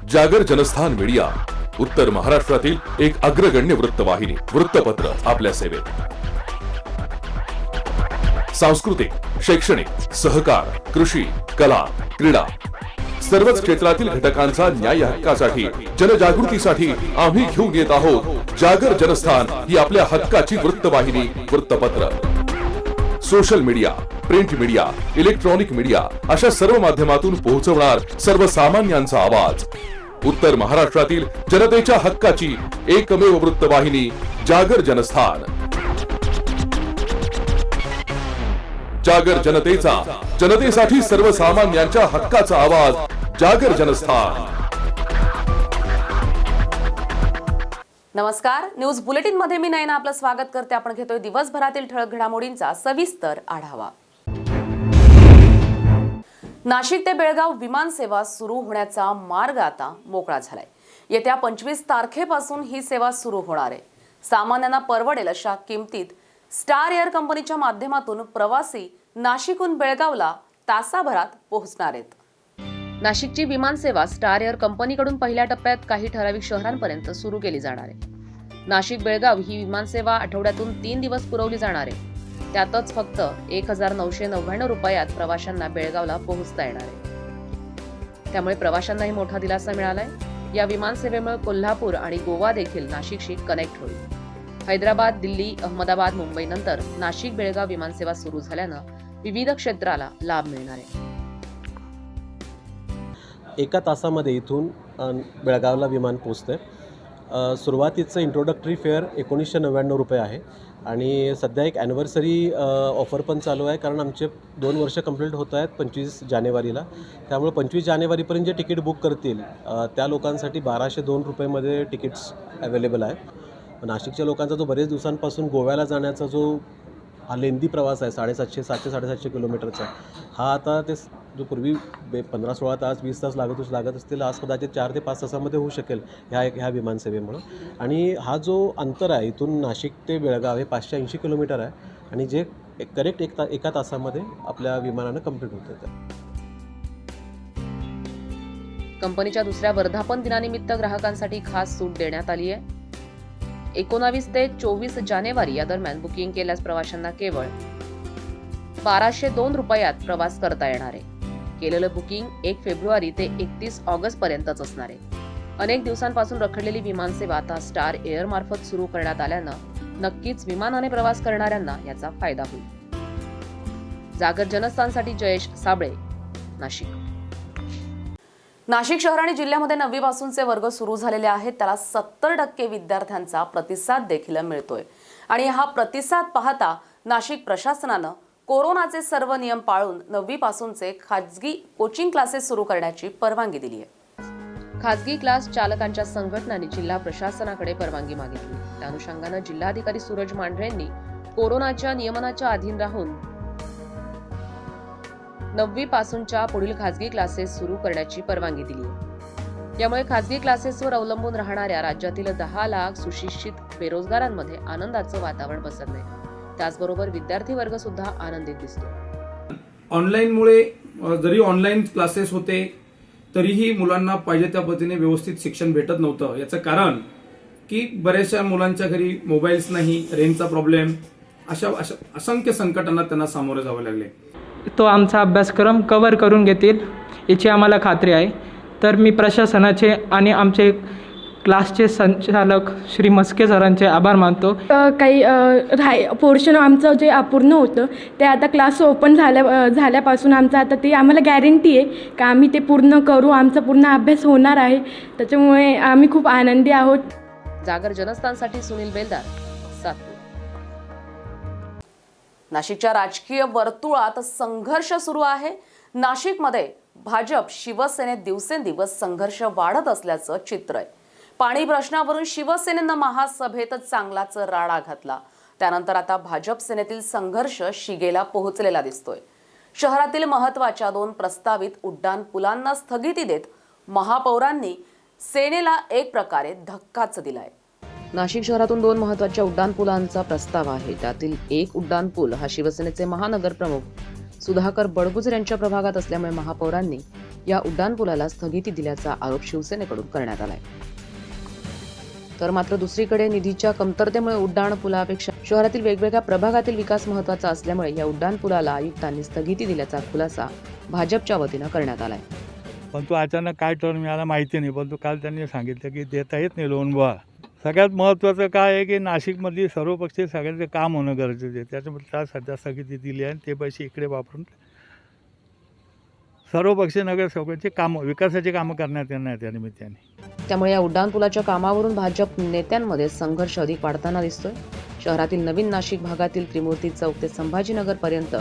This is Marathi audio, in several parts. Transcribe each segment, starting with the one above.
जागर जनस्थान मीडिया, उत्तर महाराष्ट्रातील एक अग्रगण्य वृत्तवाहिनी, वृत्तपत्र आपल्या सेवेत। सांस्कृतिक, शैक्षणिक, सहकार, कृषी, कला, क्रीडा सर्वच क्षेत्रातील घटकांचा न्याय हक्कासाठी, जनजागृतीसाठी आम्ही घेऊन येत आहोत जागर जनस्थान ही आपल्या हक्काची वृत्तवाहिनी, वृत्तपत्र। Social media, print media, electronic media अशा सर्व माध्यमातून पोहोचवणार सर्वसामान्यांचा आवाज। उत्तर महाराष्ट्रातील जनतेच्या हक्काची एकमेव वृत्तवाहिनी जागर जनस्थान। जागर जनतेचा, जनतेसाठी सर्वसामान्यांच्या हक्काचा आवाज, जागर जनस्थान। नमस्कार, न्यूज बुलेटिन मध्ये मी नयना आपलं स्वागत करते। आपण घेतोय दिवसभरातील ठळक घडामोडींचा सविस्तर आढावा। नाशिक ते बेळगाव विमान सेवा सुरू होण्याचा मार्ग आता मोकळा झालाय। येत्या 25 तारखेपासून ही सेवा सुरू होणार आहे। सामान्यांना परवडेल अशा किमतीत स्टार एअर कंपनीच्या माध्यमातून प्रवासी नाशिकहून बेळगावला तासाभरात पोहोचणार आहेत। नाशिकची विमान सेवा स्टार एअर कंपनीकडून पहिल्या टप्प्यात काही ठराविक शहरांपर्यंत सुरू केली जाणार आहे। नाशिक बेळगाव ही विमान सेवा आठवड्यातून 3 दिवस पुरवली जाणार आहे। त्यातच फक्त 1999 रुपयात प्रवाशांना बेळगावला पोहोचता येणार आहे। त्यामुळे प्रवाशांनाही मोठा दिलासा मिळालाय। या विमान सेवेमुळे कोल्हापूर आणि गोवा देखील नाशिकशी कनेक्ट होईल। हैदराबाद, दिल्ली, अहमदाबाद, मुंबईनंतर नाशिक बेळगाव विमान सेवा सुरू झाल्यानं विविध क्षेत्राला लाभ मिळणार आहे। 1 तासामध्ये इथून बेळगावला विमान पोचते। सुरुवातीचं इंट्रोडक्टरी फेअर 1999 रुपये आहे आणि सध्या एक ॲनिव्हर्सरी ऑफर पण चालू आहे, कारण आमचे 2 वर्ष कंप्लीट होत आहेत 25 जानेवारीला। त्यामुळे 25 जानेवारीपर्यंत जे तिकीट बुक करतील त्या लोकांसाठी 1202 रुपयेमध्ये तिकीट्स अवेलेबल आहे। नाशिकच्या लोकांचा जो बरेच दिवसांपासून गोव्याला जाण्याचा जो हा लेंदी प्रवास आहे 750 किलोमीटरचा, हा आता ते जो पूर्वी 15-16 तास 20 तास लागत असतील, आज कदाचित 4 ते 5 तासामध्ये होऊ शकेल ह्या विमानसेवेमुळं। आणि हा जो अंतर आहे इथून नाशिक ते बेळगाव हे 580 किलोमीटर आहे आणि जे करेक्ट 1 तासामध्ये आपल्या विमानानं कंप्लीट होतं। कंपनीच्या दुसऱ्या वर्धापन दिनानिमित्त ग्राहकांसाठी खास सूट देण्यात आली आहे। 19 ते 24 जानेवारी या दरम्यान बुकिंग केल्यास प्रवाशांना केवळ 1202 रुपयात प्रवास करता येणार आहे। केलेलं बुकिंग 1 फेब्रुवारी ते 31 ऑगस्ट पर्यंतच असणार आहे। अनेक दिवसांपासून रखडलेली विमानसेवा आता स्टार एअर मार्फत सुरू करण्यात आल्यानं नक्कीच विमानाने प्रवास करणाऱ्यांना याचा फायदा होईल। जागर जनस्थानसाठी जयेश साबळे, नाशिक। नाशिक शहर आणि जिल्ह्यामध्ये 9वी पासूनचे वर्ग सुरू झालेले आहेत। त्याला 70% विद्यार्थ्यांचा प्रतिसाद देखील मिळतोय आणि हा प्रतिसाद पाहता नाशिक प्रशासनानं कोरोनाचे सर्व नियम पाळून 9वी पासूनचे खाजगी कोचिंग क्लासेस सुरू करण्याची परवानगी दिली आहे। खाजगी क्लास चालकांच्या संघटनांनी जिल्हा प्रशासनाकडे परवानगी मागितली। त्या अनुषंगानं जिल्हाधिकारी सूरज मांढरे यांनी कोरोनाच्या नियमनाच्या अधीन राहून 9वी पासूनच्या पुढील खाजगी क्लासेस सुरू करण्याची परवानगी दिली आहे। यामुळे खाजगी क्लासेसवर अवलंबून राहणाऱ्या राज्यातील 10 लाख सुशिक्षित बेरोजगारांमध्ये आनंदाचं वातावरण पसरलंय। त्याचबरोबर विद्यार्थी वर्ग सुद्धा आनंदित दिसतो। ऑनलाईनमुळे जरी ऑनलाईन क्लासेस होते तरीही मुलांना पाहिजे त्या पद्धतीने व्यवस्थित शिक्षण भेटत नव्हतं। याचं कारण की बऱ्याचशा मुलांच्या घरी मोबाईल्स नाही, रेंजचा प्रॉब्लेम, अशा असंख्य संकटांना त्यांना सामोरे जावे लागले। तो आमचा अभ्यासक्रम कव्हर करून घेतील याची आम्हाला खात्री आहे। तर मी प्रशासनाचे आणि आमचे क्लासचे संचालक श्री मस्के सरांचे आभार मानतो। काही पोर्शन आमचं जे अपूर्ण होतं ते आता क्लास ओपन झाल्यापासून आमचं आता ते आम्हाला गॅरंटी आहे का आम्ही ते पूर्ण करू, आमचा पूर्ण अभ्यास होणार आहे। त्याच्यामुळे आम्ही खूप आनंदी आहोत। जागर जनस्थानसाठी सुनील बेलदार, सातपूर। नाशिकच्या राजकीय वर्तुळात संघर्ष सुरू आहे। नाशिकमध्ये भाजप शिवसेनेत दिवसेंदिवस संघर्ष वाढत असल्याचं चित्र आहे। पाणी प्रश्नावरून शिवसेनेनं महासभेत चांगलाच राडा घातला। त्यानंतर आता भाजप सेनेतील संघर्ष शिगेला पोहोचलेला दिसतोय। शहरातील महत्त्वाच्या 2 प्रस्तावित उड्डाण पुलांना स्थगिती देत महापौरांनी सेनेला एक प्रकारे धक्काच दिलाय। नाशिक शहरातून 2 महत्त्वाच्या उड्डाणपुलांचा प्रस्ताव आहे। त्यातील एक उड्डाणपूल हा शिवसेनेचे महानगर प्रमुख सुधाकर बडगुजर यांच्या प्रभागात असल्यामुळे महापौरांनी या उड्डाणपुलाला स्थगिती दिल्याचा आरोप शिवसेनेकडून करण्यात आलाय. तर मात्र दुसरीकडे निधीच्या कमतरतेमुळे उड्डाणपुलापेक्षा शहरातील वेगवेगळ्या प्रभागातील विकास महत्त्वाचा असल्यामुळे या उड्डाणपुलाला आयुक्तांनी स्थगिती दिल्याचा खुलासा भाजपच्या वतीनं करण्यात आलाय. पण तो अचानक काय टर्न मिळाला माहिती नाही, पण तो काल त्यांनी सांगितलं की देता येत नाही लोन बुवा. सगळ्यात महत्त्वाचं काय आहे की नाशिकमधली सर्वपक्षीय सगळ्यांचं काम होणं गरजेचं आहे. त्याच्यामुळे त्या सध्या स्थगिती दिली आहे आणि ते पैसे इकडे वापरून सर्वपक्षीय नगरसेवकांची कामं, विकासाची कामं करण्यात येणार त्या निमित्ताने. त्यामुळे या उड्डाणपुलाच्या कामावरून भाजप नेत्यांमध्ये संघर्ष अधिक वाढताना दिसतोय. शहरातील नवीन नाशिक भागातील त्रिमूर्ती चौक ते संभाजीनगर पर्यंत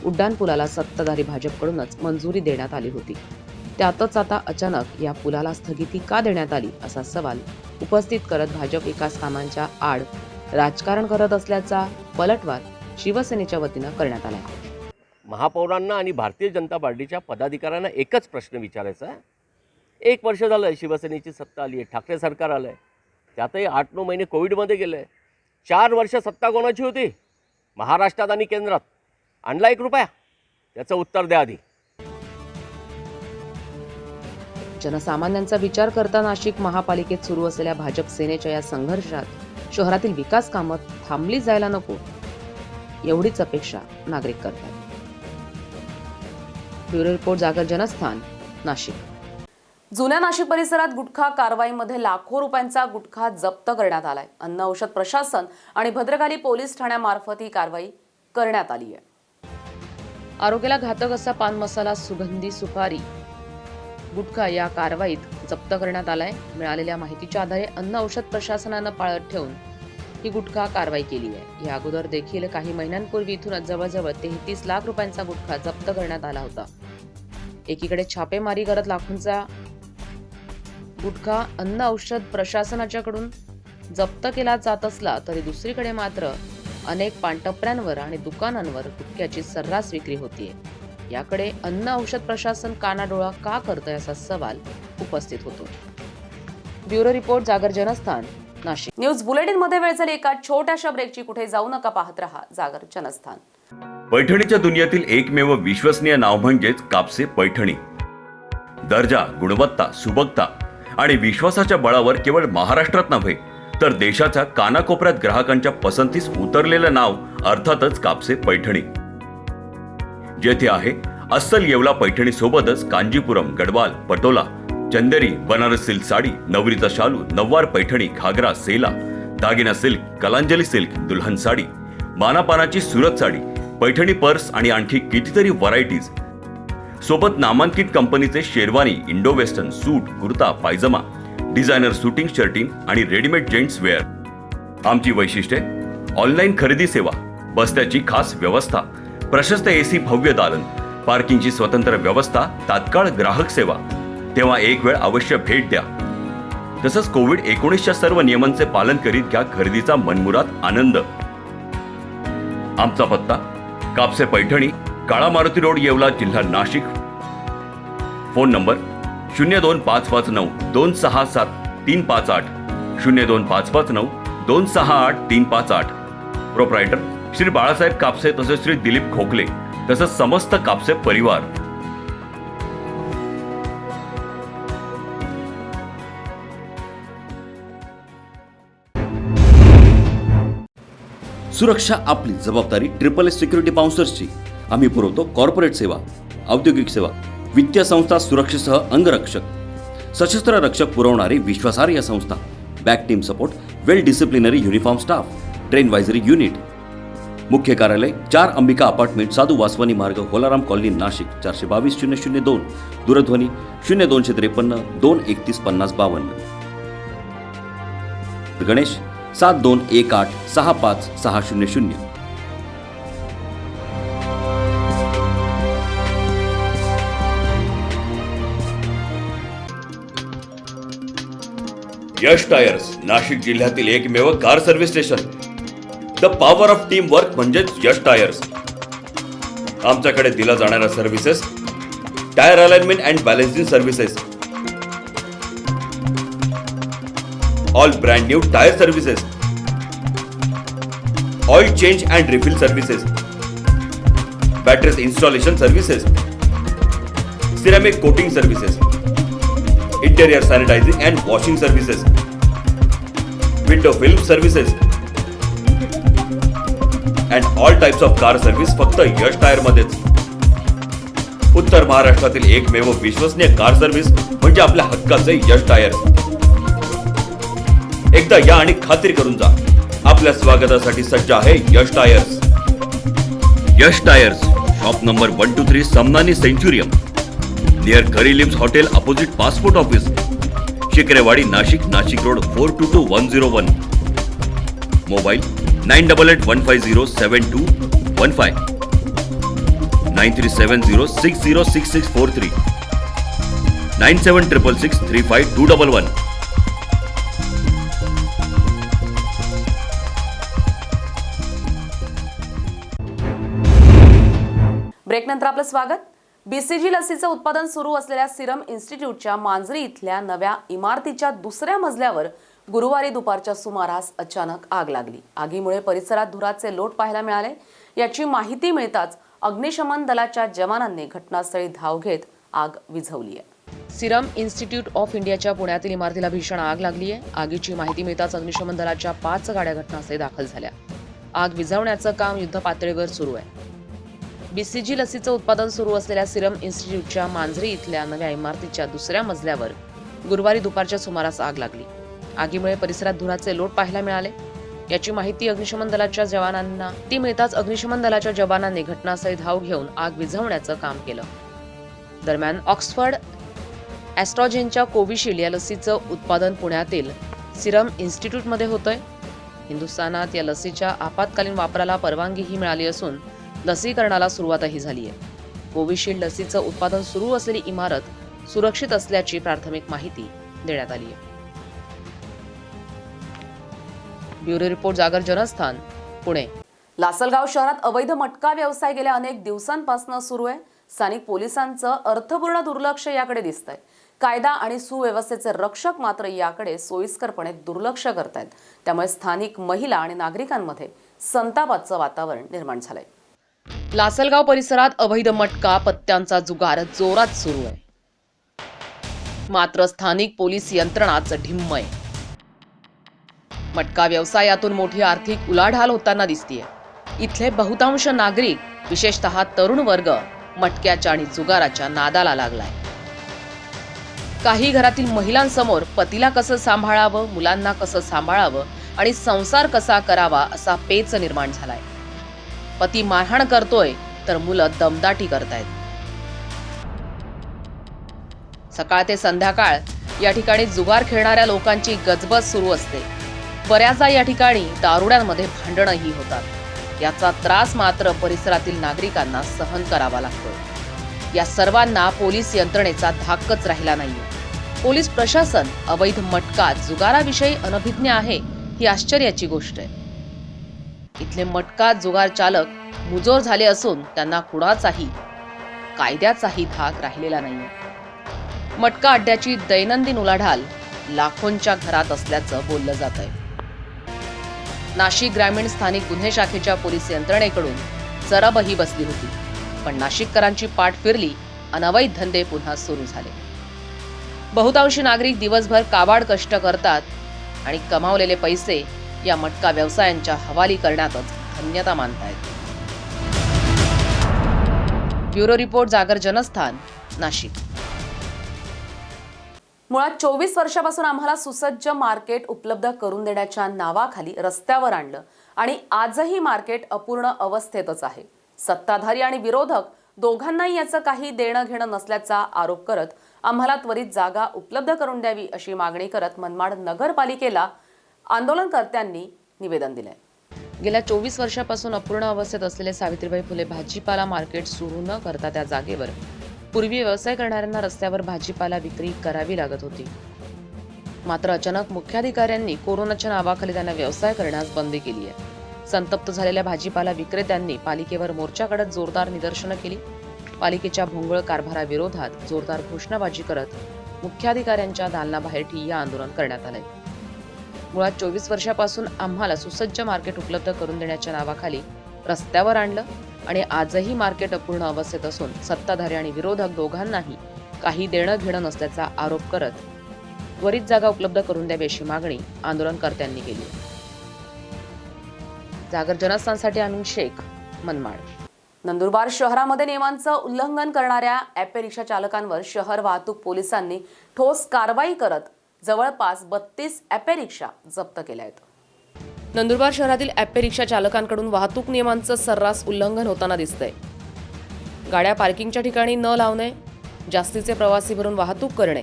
उड्डाणपुलाला सत्ताधारी भाजपकडूनच मंजुरी देण्यात आली होती. त्यातच आता अचानक या पुलाला स्थगिती का देण्यात आली असा सवाल उपस्थित करत भाजप विकास कामांच्या आड राजकारण करत असल्याचा पलटवार शिवसेनेच्या वतीनं करण्यात आला. महापौरांना आणि भारतीय जनता पार्टीच्या पदाधिकाऱ्यांना एकच प्रश्न विचारायचा आहे. 1 वर्ष झालं आहे शिवसेनेची सत्ता आली आहे, ठाकरे सरकार आलं आहे, त्यातही 8-9 महिने कोविडमध्ये गेले आहे. 4 वर्ष सत्ता कोणाची होती महाराष्ट्रात आणि केंद्रात? आणला 1 रुपया? त्याचं उत्तर द्या आधी. जनसामान्यांचा विचार करता नाशिक महापालिकेत सुरू असलेल्या भाजप सेनेच्या या संघर्षात शहरातील विकास कामं थांबली जायला नको एवढीच अपेक्षा नागरिक करतात. ब्युरो रिपोर्ट, जागर जनस्थान, नाशिक. जुन्या नाशिक परिसरात गुटखा कारवाईमध्ये लाखो रुपयांचा गुटखा जप्त करण्यात आलाय. अन्न औषध प्रशासन आणि भद्रकाली पोलीस ठाण्यामार्फत ही कारवाई करण्यात आली आहे. आरोग्याला घातक असा पान मसाला, सुगंधी सुपारी, गुटखा या कारवाईत जप्त करण्यात आलाय. मिळालेल्या माहितीच्या आधारे अन्न औषध प्रशासनानं पाळत ठेवून ही गुटखा कारवाई केली आहे. या अगोदर देखील काही महिन्यांपूर्वी इथूनच जवळजवळ 33 लाख रुपयांचा गुटखा जप्त करण्यात आला होता. एकीकडे छापेमारी करत लाखोंचा गुटखा अन्न औषध प्रशासनाच्याकडून जप्त केला जात असला तरी दुसरीकडे मात्र अनेक पानटपऱ्यांवर आणि दुकानांवर गुटख्याची सर्रास विक्री होतीये. याकडे अन्न औषध प्रशासन कानाडोळा का करतंय असा सवाल उपस्थित होतो. ब्युरो रिपोर्ट, जागर जनस्थान, नाशिक. न्यूज बुलेटिन मध्ये वेळ झाली एका छोट्याशा ब्रेकची. कुठे जाऊ नका, पाहत रहा जागर जनस्थान. पैठणीच्या दुनियेतील एकमेव विश्वसनीय नाव म्हणजेच कापसे पैठणी. दर्जा, गुणवत्ता, सुबकता आणि विश्वासाच्या बळावर केवळ महाराष्ट्रात नव्हे तर देशाच्या कानाकोपऱ्यात ग्राहकांच्या पसंतीस उतरलेलं नाव अर्थातच कापसे पैठणी. जेथे आहे अस्सल येवला पैठणी सोबतच कांजीपुरम, गडवाल, पटोला, चंदेरी, बनारस सिल्क साडी, नवरीचा शालू, नववार पैठणी, घागरा, सेला, दागिना सिल्क, कलांजली सिल्क, दुल्हन साडी, मानापानाची सुरत साडी, पैठणी पर्स आणि आणखी कितीतरी व्हरायटीज. सोबत नामांकित कंपनीचे शेरवानी, इंडो वेस्टर्न, सूट, कुर्ता, पायजमा, डिझायनर शूटिंग शर्टिंग आणि रेडीमेड जेंट्स वेअर. आमची वैशिष्ट्ये: ऑनलाईन खरेदी सेवा, बस्त्याची खास व्यवस्था, प्रशस्त एसी भव्य दालन, पार्किंगची स्वतंत्र व्यवस्था, तात्काळ ग्राहक सेवा. तेव्हा एक वेळ अवश्य भेट द्या. तसंच कोविड-19च्या सर्व नियमांचे पालन करीत घ्या खरेदीचा मनमुराद आनंद. आमचा पत्ता: कापसे पैठणी, काळा मारुती रोड, येवला, जिल्हा Nashik. Phone number 02559 267 358 02559 268 358. Proprietor Shri Balasaheb Kapse तसेच श्री दिलीप खोकले तसंच समस्त कापसे परिवार. सुरक्षा आपली जबाबदारी. SSS सिक्युरिटी बाउन्सर्सची. आम्ही पुरवतो कॉर्पोरेट सेवा, औद्योगिक सेवा, वित्तीय संस्था, सुरक्षेसह अंगरक्षक, सशस्त्र रक्षक पुरवणारी विश्वासार्ह संस्था, back team support, well disciplinary uniform staff, train advisory unit. मुख्य कार्यालय 4 अंबिका अपार्टमेंट, साधू वासवानी मार्ग, होलाराम कॉलनी, नाशिक. 422-002. दूरध्वनी 0253 231 5052. गणेश 7218 65600. यश टायर्स, नाशिक जिल्ह्यातील एकमेव car service station. The power of team work म्हणजेच यश टायर्स. आमच्याकडे दिला जाणाऱ्या services: tyre alignment and balancing services, all brand new tyre services, oil change and refill services, batteries installation services, ceramic coating services, interior sanitising and washing services, window film services and all types of car service फक्त यश टायर मध्येच. उत्तर महाराष्ट्रातील एकमेव विश्वसनीय कार सर्व्हिस म्हणजे आपल्या हक्काचे यश टायर. एकदा या आणि खात्री करून जा. आपल्या स्वागतासाठी सज्ज आहे Yash tyres. Yash tyres, shop number 123 Samnani centurium, near करीलिम्स hotel opposite passport office, Shikrewadi Nashik, Nashik road 422101. Mobile 9881507215, 9370606643, 9766635211. ब्रेकनंतर आपलं स्वागत. BCG लसीचं उत्पादन सुरू असलेल्या सिरम इन्स्टिट्यूटच्या मांजरी इथल्या नव्या इमारतीच्या दुसऱ्या मजल्यावर गुरुवारी दुपारच्या सुमारास अचानक आग लागली. आगीमुळे परिसरात धुराचे लोट पाहायला मिळाले. याची माहिती मिळताच अग्निशमन दलाच्या जवानांनी घटनास्थळी धाव घेत आग विझवली आहे. सिरम इन्स्टिट्यूट ऑफ इंडियाच्या पुण्यातील इमारतीला भीषण आग लागली आहे. आगीची माहिती मिळताच अग्निशमन दलाच्या 5 गाड्या घटनास्थळी दाखल झाल्या. आग विझवण्याचं काम युद्धपातळीवर सुरू आहे. BCG लसीचं उत्पादन सुरू असलेल्या सिरम इन्स्टिट्यूटच्या मांजरी इथल्या नव्या इमारतीच्या दुसऱ्या मजल्यावर गुरुवारी दुपारच्या सुमारास आग लागली. आगीमुळे परिसरात धुराचे लोट पाहायला मिळाले. याची माहिती अग्निशमन दलाच्या जवानांनी घटनास्थळी धाव घेऊन आग विझवण्याचं काम केलं. दरम्यान ऑक्सफर्ड ॲस्ट्रॉझेनच्या कोविशिल्ड या लसीचं उत्पादन पुण्यातील सिरम इन्स्टिट्यूटमध्ये होतंय. हिंदुस्थानात या लसीच्या आपत्कालीन वापराला परवानगीही मिळाली असून लसीकरणाला सुरुवातही झाली आहे. कोविशिल्ड लसीचं उत्पादन सुरू असलेली इमारत सुरक्षित असल्याची प्राथमिक माहिती देण्यात आली आहे. ब्युरो रिपोर्ट, जागर जनस्थान, पुणे. लासलगाव शहरात अवैध मटका व्यवसाय गेल्या अनेक दिवसांपासून सुरू आहे. स्थानिक पोलिसांचं अर्थपूर्ण दुर्लक्ष याकडे दिसतंय. कायदा आणि सुव्यवस्थेचे रक्षक मात्र याकडे सोयीस्करपणे दुर्लक्ष करतायत. त्यामुळे स्थानिक महिला आणि नागरिकांमध्ये संतापाचं वातावरण निर्माण झालंय. लासलगाव परिसरात अवैध मटका पत्त्यांचा जुगार जोरात सुरू आहे. मात्र स्थानिक पोलीस यंत्रणाच ढिम्म आहे. मटका व्यवसायातून मोठी आर्थिक उलाढाल होताना दिसतेय. इथले बहुतांश नागरिक, विशेषतः तरुण वर्ग, मटक्याच्या आणि जुगाराच्या नादाला लागलाय. काही घरातील महिलांसमोर पतीला कसं सांभाळावं, मुलांना कसं सांभाळावं आणि संसार कसा करावा असा पेच निर्माण झालाय. पती मारहाण करतोय तर मुलं दमदाटी करतायत. सकाळ ते संध्याकाळ या ठिकाणी जुगार खेळणाऱ्या लोकांची गजबज सुरू असते. बऱ्याचदा या ठिकाणी दारुड्यांमध्ये भांडणही होतात. याचा त्रास मात्र परिसरातील नागरिकांना सहन करावा लागतो. या सर्वांना पोलीस यंत्रणेचा धाकच राहिला नाहीये. पोलीस प्रशासन अवैध मटका जुगाराविषयी अनभिज्ञ आहे ही आश्चर्याची गोष्ट आहे. इथले मटका जुगार चालक मुजोर झाले असून त्यांना कुणाचाही कायद्याचाही धाक राहिलेला नाहीये. मटका अड्ड्याची दैनंदिन उलाढाल लाखोंच्या घरात असल्याचं बोललं जात आहे. नाशिक ग्रामीण स्थानिक गुन्हे शाखेच्या पोलीस यंत्रणेकडून जरबही बसली होती. पण नाशिककरांची पाठ फिरली आणि अवैध धंदे पुन्हा सुरू झाले. बहुतांशी नागरिक दिवसभर काबाड कष्ट करतात आणि कमावलेले पैसे या मटका व्यवसायांच्या हवाली करण्यातच धन्यता मानतायत. ब्युरो रिपोर्ट, जागर जनस्थान, नाशिक. मुळात 24 वर्षापासून आम्हाला सुसज्ज मार्केट उपलब्ध करून देण्याच्या नावाखाली रस्त्यावर आणलं आणि आजही मार्केट अपूर्ण अवस्थेतच आहे. सत्ताधारी आणि विरोधक दोघांनाही याचं काही देणं घेणं नसल्याचा आरोप करत आम्हाला त्वरित जागा उपलब्ध करून द्यावी अशी मागणी करत मनमाड नगरपालिकेला आंदोलनकर्त्यांनी निवेदन दिलंय. गेल्या 24 वर्षापासून अपूर्ण अवस्थेत असलेले सावित्रीबाई फुले भाजीपाला मार्केट सुरू न करता त्या जागेवर पूर्वी व्यवसाय करणाऱ्यांना रस्त्यावर भाजीपाला विक्री करावी लागत होती. मात्र अचानक मुख्याधिकाऱ्यांनी कोरोनाच्या नावाखाली त्यांना व्यवसाय करण्यास बंदी केली आहे. संतप्त झालेल्या भाजीपाला विक्रेत्यांनी पालिकेवर मोर्चा काढत जोरदार निदर्शनं केली. पालिकेच्या भोंगळ कारभाराविरोधात जोरदार घोषणाबाजी करत मुख्याधिकाऱ्यांच्या दालनाबाहेर ठिय्या आंदोलन करण्यात आलंय. मुळात 24 वर्षापासून आम्हाला सुसज्ज मार्केट उपलब्ध करून देण्याच्या नावाखाली रस्त्यावर आणलं आणि आजही मार्केट अपूर्ण अवस्थेत असून सत्ताधारी आणि विरोधक दोघांनाही काही देणं घेणं नसल्याचा आरोप करत त्वरित जागा उपलब्ध करून द्यावी अशी मागणी आंदोलनकर्त्यांनी केली. जागर जनस्थानसाठी अमीन शेख, मनमाड. नंदुरबार शहरामध्ये नियमांचं उल्लंघन करणाऱ्या ॲपे रिक्षा चालकांवर शहर वाहतूक पोलिसांनी ठोस कारवाई करत जवळपास 32 ॲपे रिक्षा जप्त केल्या आहेत. नंदुरबार शहरातील ॲपे रिक्षा चालकांकडून वाहतूक नियमांचं सर्रास उल्लंघन होताना दिसतंय. गाड्या पार्किंगच्या ठिकाणी न लावणे, जास्तीचे प्रवासी भरून वाहतूक करणे,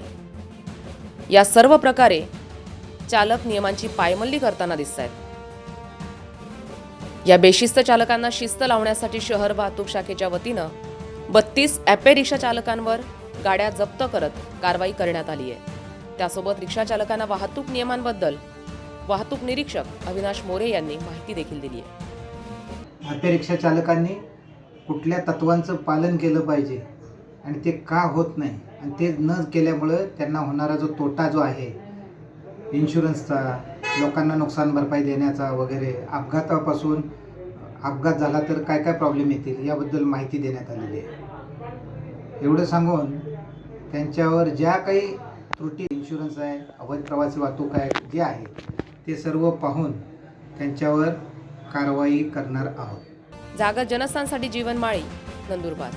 या सर्व प्रकारे चालक नियमांची पायमल्ली करताना दिसत आहेत. या बेशिस्त चालकांना शिस्त लावण्यासाठी शहर वाहतूक शाखेच्या वतीनं 32 ॲपे रिक्षा चालकांवर गाड्या जप्त करत कारवाई करण्यात आली आहे. त्यासोबत रिक्षा चालकांना वाहतूक नियमांबद्दल वाहतूक निरीक्षक अविनाश मोरे यांनी माहिती देखील दिली आहे. ॲपे रिक्षा चालकांनी कुठल्या तत्वांचं पालन केलं पाहिजे आणि ते का होत नाही, आणि ते न केल्यामुळं त्यांना होणारा जो तोटा जो आहे इन्शुरन्सचा, लोकांना नुकसान भरपाई देण्याचा वगैरे, अपघातापासून अपघात झाला तर काय काय प्रॉब्लेम येतील याबद्दल माहिती देण्यात आलेली आहे. एवढं सांगून त्यांच्यावर ज्या काही त्रुटी, इन्शुरन्स आहे, अवैध प्रवासी वाहतूक आहे, जे आहे ते सर्व पाहून त्यांच्यावर कारवाई करणार आहोत. जागर जनस्थानसाठी जीवन माळी, नंदुरबार.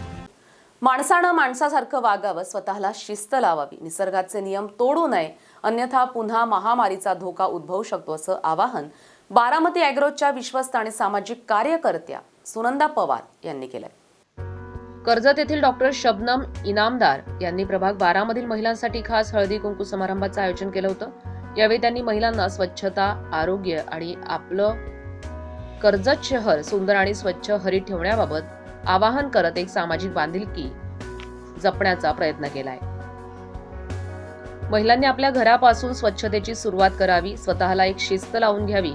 माणसानं माणसासारखं वागावं, स्वतःला शिस्त लावावी, निसर्गाचे नियम तोडू नये, अन्यथा पुन्हा महामारीचा धोका उद्भवू शकतो असं आवाहन बारामती ॲग्रोच्या विश्वस्त आणि सामाजिक कार्यकर्त्या सुनंदा पवार यांनी केलंय. कर्जत येथील डॉक्टर शबनम इनामदार यांनी प्रभाग 12 मधील महिलांसाठी खास हळदी कुंकू समारंभाचं आयोजन केलं होतं. यावेळी त्यांनी महिलांना स्वच्छता, आरोग्य आणि आपलं कर्जत शहर सुंदर आणि स्वच्छ हरित ठेवण्याबाबत आवाहन करत एक सामाजिक बांधिलकी जपण्याचा प्रयत्न केलाय. महिलांनी आपल्या घरापासून स्वच्छतेची सुरुवात करावी, स्वतःला एक शिस्त लावून घ्यावी,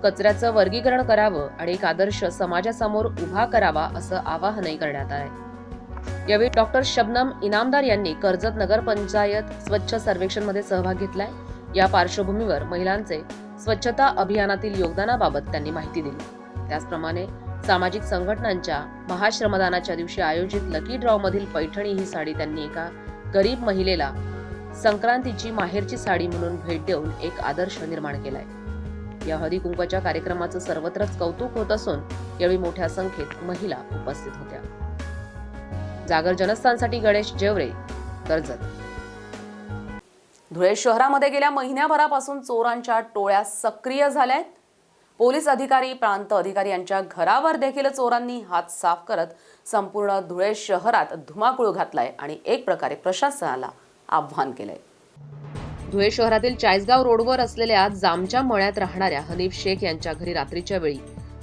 कचऱ्याचं वर्गीकरण करावं आणि एक आदर्श समाजासमोर उभा करावा असं आवाहनही करण्यात आलंय. यावेळी डॉक्टर शबनम इनामदार यांनी कर्जत नगरपंचायत स्वच्छ सर्वेक्षणमध्ये सहभाग घेतलाय. या पार्श्वभूमीवर महिलांचे स्वच्छता अभियानातील योगदानाबाबत त्यांनी माहिती दिली. त्याचप्रमाणे सामाजिक संघटनांच्या महाश्रमदानाच्या दिवशी आयोजित लकी ड्रॉ मधील पैठणी ही साडी त्यांनी एका गरीब महिलेला संक्रांतीची माहेरची साडी म्हणून भेट देऊन एक आदर्श निर्माण केलाय. या हळदी कुंकवाच्या कार्यक्रमाचं सर्वत्रच कौतुक होत असून यावेळी मोठ्या संख्येत महिला उपस्थित होत्या. जागर जनस्थानसाठी गणेश जेवरे, कर्जत. धुळे शहरामध्ये गेल्या महिन्याभरापासून चोरांच्या टोळ्या सक्रिय झाल्यात. पोलीस अधिकारी, प्रांत अधिकारी यांच्या घरावर देखील चोरांनी हात साफ करत संपूर्ण धुळे शहरात धुमाकूळ घातलाय आणि एक प्रकारे प्रशासनाला आव्हान केलंय. धुळे शहरातील चाळीसगाव रोडवर असलेल्या जामच्या मळ्यात राहणाऱ्या हनीफ शेख यांच्या घरी रात्रीच्या वेळी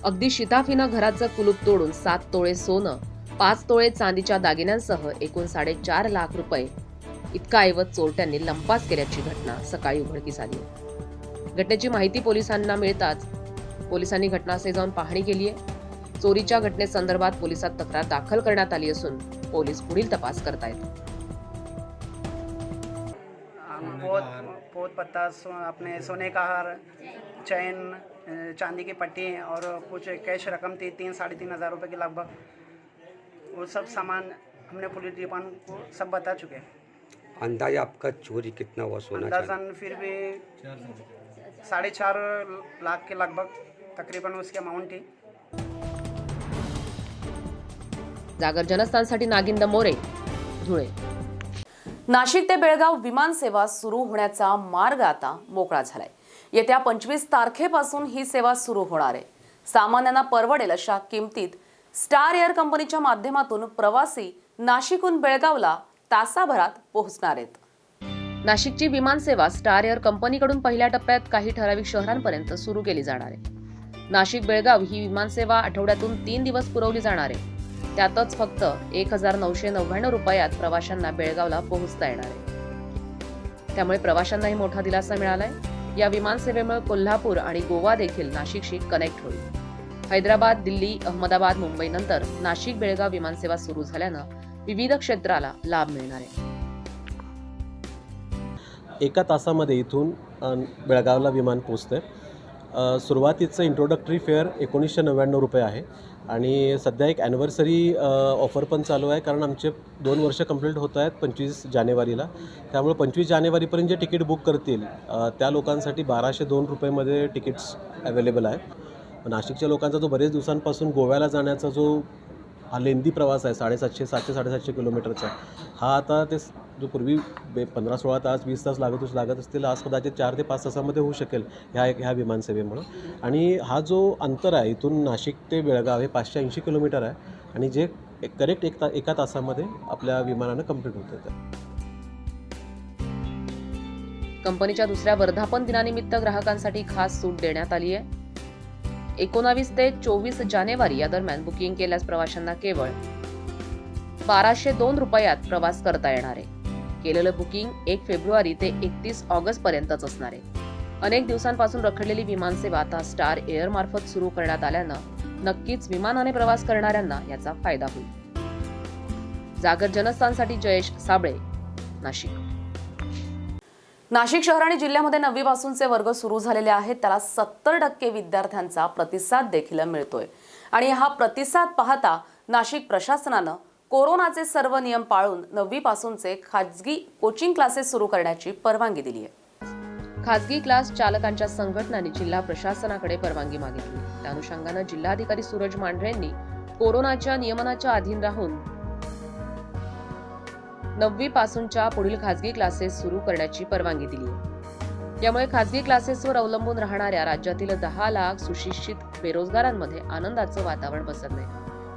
अगदी शिताफीनं घराचं कुलूप तोडून 7 तोळे सोनं, 5 तोळे चांदीच्या दागिन्यांसह एकूण 4.5 लाख रुपये इतका ऐवज चोरट्यांनी लंपास केल्याची घटना सकाळी उघडकीस आली. घटनेची माहिती पोलिसांना मिळताच पोलिसांनी घटनास्थळी जाऊन पाहणी केली आहे. चोरीच्या घटनेसंदर्भात पोलिसात तक्रार दाखल करण्यात आली असून पोलीस पुढील तपास करतायत. पोत पत्ता, अपने सोने का हार, चैन, चांदी की पट्टी और कुछ कैश रकम थी 3-3.5 हज़ार रुपये के लगभग. वो सब सामान हमने पुलिस डिपार्टमेंट को सब बता चुके हैं. अंदाजा आपका चोरी कितना हुआ सोना? अंदाजन फिर भी 4.5 लाख के लगभग तकरीबन उसकी अमाउंट थी. जागर जनस्थानसाठी नागिंद मोरे, धुळे. नाशिक ते बेळगाव विमान सेवा सुरू होण्याचा मार्ग आता मोकळा झालाय. येत्या 25 तारखेपासून ही सेवा सुरू होणार आहे. सामान्यांना परवडेल अशा किमतीत स्टार एअर कंपनीच्या माध्यमातून प्रवासी नाशिकहून बेळगावला तासाभरात पोहोचणार आहेत. नाशिकची विमान सेवा स्टार एअर कंपनीकडून पहिल्या टप्प्यात काही ठराविक शहरांपर्यंत सुरू केली जाणार आहे. नाशिक बेळगाव ही विमान सेवा आठवड्यातून 3 दिवस पुरवली जाणार आहे. त्यातच फक्त 1999 रुपयात प्रवाशांना बेळगावला पोहोचता येणार आहे. त्यामुळे प्रवाशांनाही मोठा दिलासा मिळालाय. या विमान सेवेमुळे कोल्हापूर आणि गोवा देखील नाशिकशी कनेक्ट होईल. हैदराबाद, दिल्ली, अहमदाबाद, मुंबईनंतर नाशिक बेळगाव विमानसेवा सुरू झाल्यानं विविध क्षेत्राला लाभ मिळणार आहे. 1 तासामध्ये इथून बेळगावला विमान पोचते. सुरुवातीचं इंट्रोडक्टरी फेअर 1999 रुपये आहे आणि सध्या एक ॲनिव्हर्सरी ऑफर पण चालू आहे, कारण आमचे 2 वर्ष कंप्लीट होत आहेत 25 जानेवारीला. त्यामुळे 25 जानेवारीपर्यंत जे तिकीट बुक करतील त्या लोकांसाठी 1202 रुपयेमध्ये तिकीट्स अवेलेबल आहे. नाशिकच्या लोकांचा जो बरेच दिवसांपासून गोव्याला जाण्याचा जो हा लेंदी प्रवास आहे 750 किलोमीटरचा, हा आता ते जो पूर्वी 15-16 तास 20 तास लागत असतील, आज कदाचित 4 ते 5 तासामध्ये होऊ शकेल ह्या विमानसेवेमुळं. आणि हा जो अंतर आहे इथून नाशिक ते बेळगाव हे 580 किलोमीटर आहे आणि जे करेक्ट एका तासामध्ये आपल्या विमानानं कंप्लीट होतं. कंपनीच्या दुसऱ्या वर्धापन दिनानिमित्त ग्राहकांसाठी खास सूट देण्यात आली आहे. 19 ते 24 जानेवारी या दरम्यान बुकिंग केल्यास प्रवाशांना केवळ 1202 रुपयात प्रवास करता येणार आहे. केलेलं बुकिंग 1 फेब्रुवारी ते 31 ऑगस्ट पर्यंतच असणार आहे. अनेक दिवसांपासून रखडलेली विमानसेवा आता स्टार एअर मार्फत सुरू करण्यात आल्यानं नक्कीच विमानाने प्रवास करणाऱ्यांना याचा फायदा होईल. जागर जनस्थानसाठी जयेश साबळे, नाशिक. नाशिक शहर आणि जिल्ह्यामध्ये 9वी पासूनचे वर्ग सुरू झालेले आहेत. त्याला 70% विद्यार्थ्यांचा प्रतिसाद देखील मिळतोय आणि हा प्रतिसाद पाहता नाशिक प्रशासनानं कोरोनाचे सर्व नियम पाळून 9वी पासूनचे खाजगी कोचिंग क्लासेस सुरू करण्याची परवानगी दिली आहे. खाजगी क्लास चालकांच्या संघटनांनी जिल्हा प्रशासनाकडे परवानगी मागितली. त्या अनुषंगानं जिल्हाधिकारी सूरज मांढरे यांनी कोरोनाच्या नियमनाच्या अधीन राहून 9वी पासूनच्या पुढील खाजगी क्लासेस सुरू करण्याची परवानगी दिली आहे. यामुळे खाजगी क्लासेसवर अवलंबून राहणाऱ्या राज्यातील 10 लाख सुशिक्षित बेरोजगारांमध्ये आनंदाचं वातावरण पसरलंय.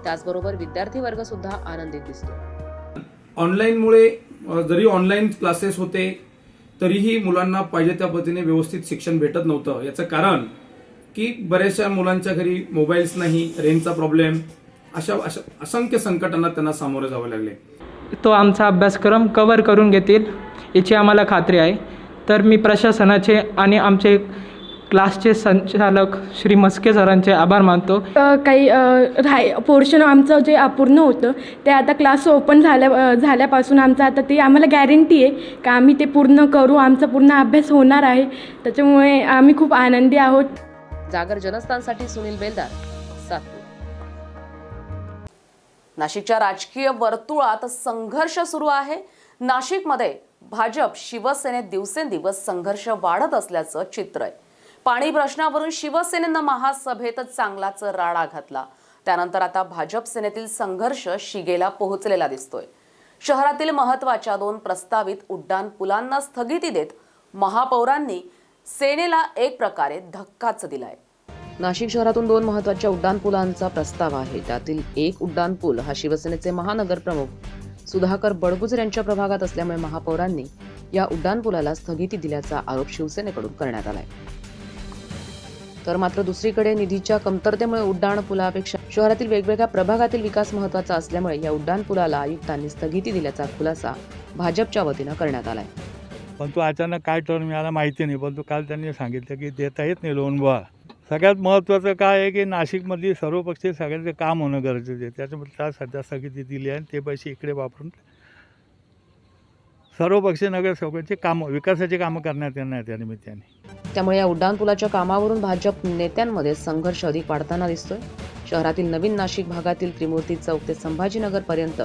त्याचबरोबर विद्यार्थी वर्ग सुद्धा आनंदित दिसतो. ऑनलाईनमुळे जरी ऑनलाईन क्लासेस होते तरीही मुलांना पाहिजे त्या पद्धतीने व्यवस्थित शिक्षण भेटत नव्हतं. याचं कारण की बऱ्याचशा मुलांच्या घरी मोबाईल्स नाही, रेंजचा प्रॉब्लेम, अशा असंख्य संकटांना त्यांना सामोरे जावे लागले. तो आमचा अभ्यासक्रम कव्हर करून घेतील याची आम्हाला खात्री आहे. तर मी प्रशासनाचे आणि आमचे क्लासचे संचालक श्री मस्के सरांचे आभार मानतो. काही पोर्शन आमचं जे अपूर्ण होतं ते आता क्लास ओपन झाल्यापासून आमचं आता ते आम्हाला गॅरंटी आहे का आम्ही ते पूर्ण करू, आमचा पूर्ण अभ्यास होणार आहे. त्याच्यामुळे आम्ही खूप आनंदी आहोत. जागर जनस्थानसाठी सुनील बेलदार, सातपूर. नाशिकच्या राजकीय वर्तुळात संघर्ष सुरू आहे. नाशिकमध्ये भाजप शिवसेनेत दिवसेंदिवस संघर्ष वाढत असल्याचं चित्र आहे. पाणी प्रश्नावरून शिवसेनेनं महासभेत चांगलाच राडा घातला. त्यानंतर आता भाजप सेनेतील संघर्ष शिगेला पोहोचलेला दिसतोय. शहरातील महत्त्वाच्या 2 प्रस्तावित उड्डाण पुलांना स्थगिती देत महापौरांनी सेनेला एक प्रकारे धक्काच दिलाय. नाशिक शहरातून 2 महत्त्वाच्या उड्डाणपुलांचा प्रस्ताव आहे. त्यातील एक उड्डाणपूल हा शिवसेनेचे महानगर प्रमुख सुधाकर बडगुजर यांच्या प्रभागात असल्यामुळे महापौरांनी या उड्डाणपुलाला स्थगिती दिल्याचा आरोप शिवसेनेकडून करण्यात आलाय. तर मात्र दुसरीकडे निधीच्या कमतरतेमुळे उड्डाणपुलापेक्षा शहरातील वेगवेगळ्या प्रभागातील विकास महत्त्वाचा असल्यामुळे या उड्डाणपुलाला आयुक्तांनी स्थगिती दिल्याचा खुलासा भाजपच्या वतीनं करण्यात आलाय. पण तो अचानक काय टर्न मिळाला माहिती नाही, पण तो काल त्यांनी सांगितलं की देता येत नाही लोन बुवा. सगळ्यात महत्त्वाचं काय आहे की नाशिकमधली सर्वपक्षीय सगळ्यांचं काम होणं गरजेचं आहे. त्याच्यामुळे त्या सध्या स्थगिती दिली आहे आणि ते पैसे इकडे वापरून सर्वपक्षीय नगरसेवकांची कामं, विकासाची कामं करण्यात येणार त्या निमित्ताने. त्यामुळे या उड्डाणपुलाच्या कामावरून भाजप नेत्यांमध्ये संघर्ष अधिक वाढताना दिसतोय. शहरातील नवीन नाशिक भागातील त्रिमूर्ती चौक ते संभाजीनगरपर्यंत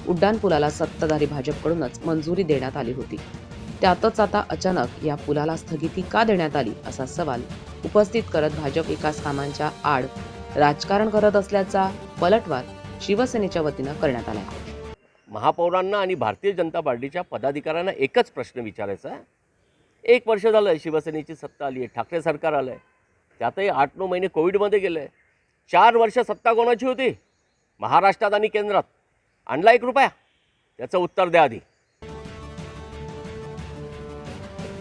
उड्डाणपुलाला सत्ताधारी भाजपकडूनच मंजुरी देण्यात आली होती. त्यातच आता अचानक या पुलाला स्थगिती का देण्यात आली असा सवाल उपस्थित करत भाजप विकास कामांच्या आड राजकारण करत असल्याचा पलटवार शिवसेनेच्या वतीनं करण्यात आला. महापौरांना आणि भारतीय जनता पार्टीच्या पदाधिकाऱ्यांना एकच प्रश्न विचारायचा आहे. 1 वर्ष झालं आहे शिवसेनेची सत्ता आली आहे, ठाकरे सरकार आलं आहे, त्यातही 8-9 महिने कोविडमध्ये गेले आहे. 4 वर्ष सत्ता कोणाची होती महाराष्ट्रात आणि केंद्रात? आणला 1 रुपया? त्याचं उत्तर द्या आधी.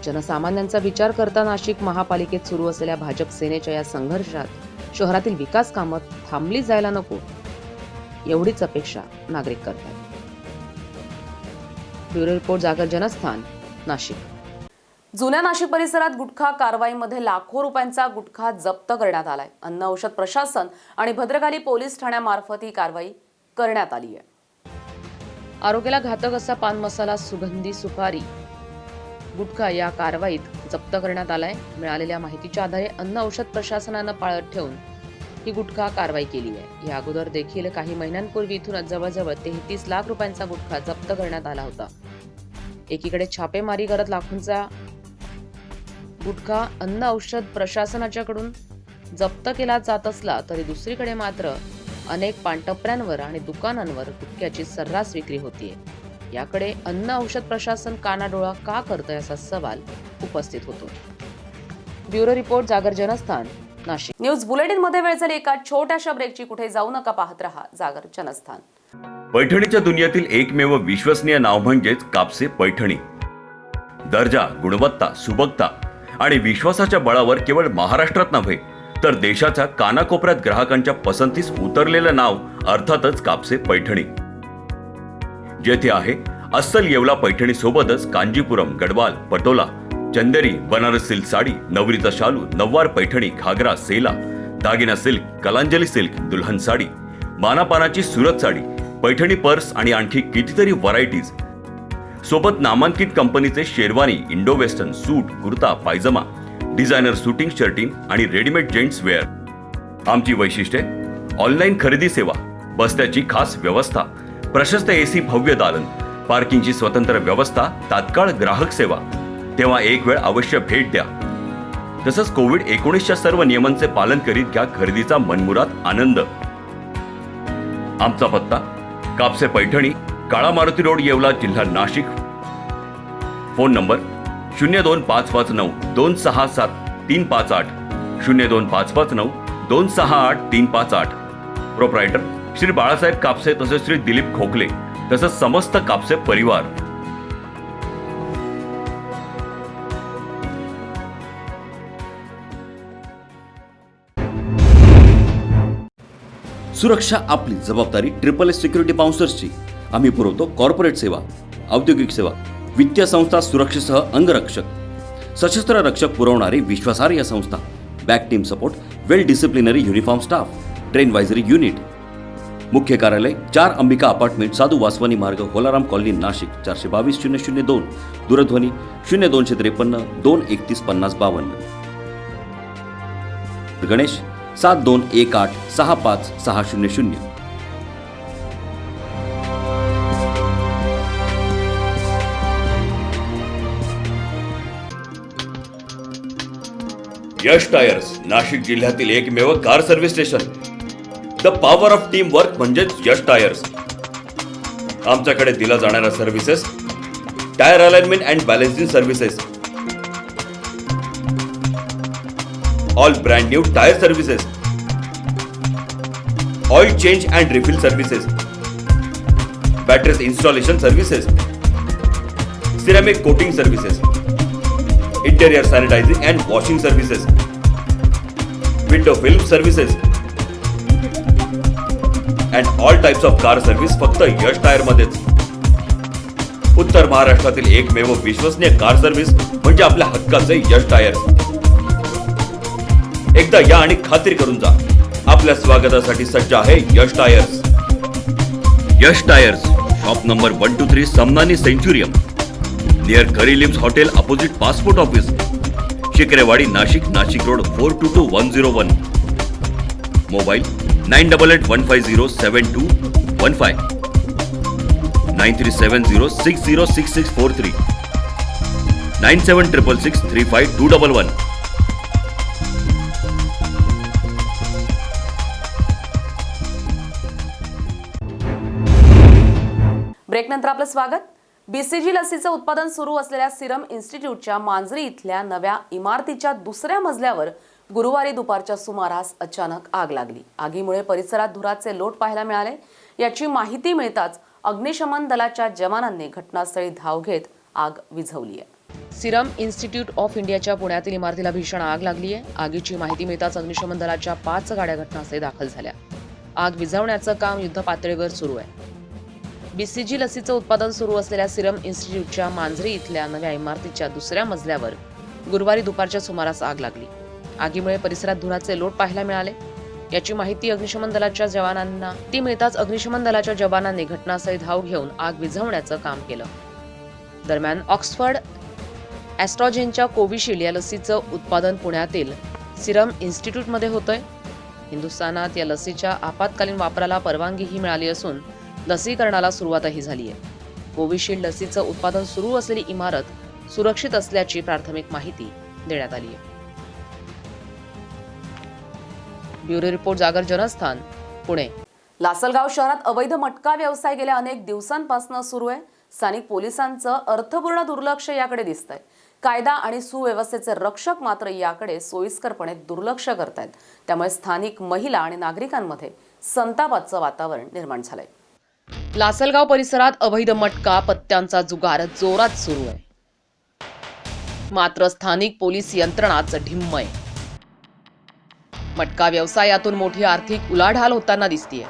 जनसामान्यांचा विचार करता नाशिक महापालिकेत सुरू असलेल्या भाजप सेनेच्या या संघर्षात शहरातील विकास कामं थांबली जायला नको एवढीच अपेक्षा नागरिक करतात. ब्युरो रिपोर्ट, जागर जनस्थान, नाशिक. जुन्या नाशिक परिसरात गुटखा कारवाईमध्ये लाखो रुपयांचा गुटखा जप्त करण्यात आलाय. अन्न औषध प्रशासन आणि भद्रकाली पोलीस ठाण्यामार्फत ही कारवाई करण्यात आली आहे. आरोग्याला घातक असा पान मसाला, सुगंधी सुपारी, गुटखा या कारवाईत जप्त करण्यात आलाय. मिळालेल्या माहितीच्या आधारे अन्न औषध प्रशासनानं पाळत ठेवून ही गुटखा कारवाई केली आहे. या अगोदर देखील काही महिन्यांपूर्वी इथून जवळजवळ 33 लाख रुपयांचा गुटखा जप्त करण्यात आला होता. एकीकडे छापेमारी करत लाखोंचा गुटखा अन्न औषध प्रशासनाच्याकडून जप्त केला जात असला तरी दुसरीकडे मात्र अनेक पानटपऱ्यांवर आणि दुकानांवर गुटख्याची सर्रास विक्री होतीये. याकडे अन्न औषध प्रशासन कानाडोळा का करतंय असा सवाल उपस्थित होतो. ब्युरो रिपोर्ट, जागर जनस्थान, नाशिक. न्यूज बुलेटिन मध्ये वेळ झाली एका छोट्याशा ब्रेकची. कुठे जाऊ नका, पाहत रहा जागर जनस्थान. पैठणीच्या दुनियेतील एकमेव विश्वसनीय नाव म्हणजेच कापसे पैठणी. दर्जा, गुणवत्ता, सुबकता आणि विश्वासाच्या बळावर केवळ महाराष्ट्रात नव्हे तर देशाच्या कानाकोपऱ्यात ग्राहकांच्या पसंतीस उतरलेलं नाव अर्थातच कापसे पैठणी. जेथे आहे अस्सल येवला पैठणी सोबतच कांजीपुरम, गडवाल, पटोला, चंदेरी, बनारस सिल्क साडी, नवरीचा शालू, नववार पैठणी, घागरा, सेला, दागिना सिल्क, कलांजली सिल्क, दुल्हन साडी, मानापानाची सुरत साडी, पैठणी पर्स आणि आणखी कितीतरी व्हरायटीज. सोबत नामांकित कंपनीचे शेरवानी, इंडो वेस्टर्न, सूट, कुर्ता, पायजमा, डिझायनर शूटिंग शर्टिंग आणि रेडीमेड जेंट्स वेअर. आमची वैशिष्ट्ये: ऑनलाईन खरेदी सेवा, बस्त्याची खास व्यवस्था, प्रशस्त एसी भव्य दालन, पार्किंगची स्वतंत्र व्यवस्था, तात्काळ ग्राहक सेवा. तेव्हा एक वेळ अवश्य भेट द्या. तसंच कोविड-19च्या सर्व नियमांचे पालन करीत घ्या खरेदीचा मनमुराद आनंद. आमचा पत्ता: कापसे पैठणी, काळा मारुती रोड, येवला, जिल्हा Nashik. Phone number 02559 267 02559 268 proprietor Shri Balasaheb Kapse तसेच श्री दिलीप खोकले तसंच समस्त कापसे परिवार. सुरक्षा आपली जबाबदारी. SSS सिक्युरिटी बाउन्सर्सची. आम्ही पुरवतो कॉर्पोरेट सेवा, औद्योगिक सेवा, वित्तीय संस्था, सुरक्षेसह अंगरक्षक, सशस्त्र रक्षक पुरवणारी विश्वासार्ह संस्था, back team support, well disciplinary uniform staff, train advisory unit. मुख्य कार्यालय 4 अंबिका अपार्टमेंट, साधू वासवानी मार्ग, होलाराम कॉलनी, नाशिक. 422-002. दूरध्वनी 0253 231 5052. गणेश 7218 65600. यश टायर्स, नाशिक जिल्ह्यातील एकमेव car service station. The power of team work म्हणजेच यश टायर्स. आमच्याकडे दिला जाणाऱ्या services: tyre alignment and balancing services, all brand new tyre services, oil change and refill services, batteries installation services, ceramic coating services, interior sanitising and washing services, window film services and all types of car service फक्त यश टायर मध्येच. उत्तर महाराष्ट्रातील एकमेव विश्वसनीय कार सर्व्हिस म्हणजे आपल्या हक्काचे यश टायर. एकदा या आणि खात्री करून जा. आपल्या स्वागतासाठी सज्ज आहे Yash tyres. Yash tyres, shop number 123 Samnani centurium, near करीलिम्स hotel, opposite passport office, Shikrewadi, Nashik. Nashik road 422101. Mobile 9881507215 9370606643 9766635211. ब्रेकनंतर आपलं स्वागत. BCG लसीचं उत्पादन सुरू असलेल्या सिरम इन्स्टिट्यूटच्या मांजरी इथल्या नव्या इमारतीच्या दुसऱ्या मजल्यावर गुरुवारी दुपारच्या सुमारास अचानक आग लागली. आगीमुळे परिसरात धुराचे लोट पाहायला मिळाले. याची माहिती मिळताच अग्निशमन दलाच्या जवानांनी घटनास्थळी धाव घेत आग विझवली आहे. सिरम इन्स्टिट्यूट ऑफ इंडियाच्या पुण्यातील इमारतीला भीषण आग लागली आहे. आगीची माहिती मिळताच अग्निशमन दलाच्या 5 गाड्या घटनास्थळी दाखल झाल्या. आग विझवण्याचं काम युद्धपातळीवर सुरू आहे. BCG लसीचं उत्पादन सुरू असलेल्या सिरम इन्स्टिट्यूटच्या मांजरी इथल्या नव्या इमारतीच्या दुसऱ्या मजल्यावर गुरुवारी दुपारच्या सुमारास आग लागली. आगीमुळे परिसरात धुराचे लोट पाहायला मिळाले. याची माहिती अग्निशमन दलाच्या जवानांना मिळताच अग्निशमन दलाच्या जवानांनी घटनास्थळी धाव घेऊन आग विझवण्याचं काम केलं. दरम्यान ऑक्सफर्ड ॲस्ट्रॉझेनच्या कोविशिल्ड या लसीचं उत्पादन पुण्यातील सिरम इन्स्टिट्यूटमध्ये होतंय. हिंदुस्थानात या लसीच्या आपत्कालीन वापराला परवानगीही मिळाली असून लसीकरणाला सुरुवातही झाली आहे. कोविशिल्ड लसीचं उत्पादन सुरू असलेली इमारत सुरक्षित असल्याची प्राथमिक माहिती देण्यात आली आहे. ब्युरो रिपोर्ट, जागर जनस्थान, पुणे. लासलगाव शहरात अवैध मटका व्यवसाय गेल्या अनेक दिवसांपासून सुरू आहे. स्थानिक पोलिसांचं अर्थपूर्ण दुर्लक्ष याकडे दिसतंय. कायदा आणि सुव्यवस्थेचे रक्षक मात्र याकडे सोयीस्करपणे दुर्लक्ष करतायत. त्यामुळे स्थानिक महिला आणि नागरिकांमध्ये संतापाचं वातावरण निर्माण झालंय. लासलगाव परिसरात अवैध मटका पत्त्यांचा जुगार जोरात सुरू आहे. मात्र स्थानिक पोलीस यंत्रणाच ढिम्म आहे. मटका व्यवसायातून मोठी आर्थिक उलाढाल होताना दिसतीये.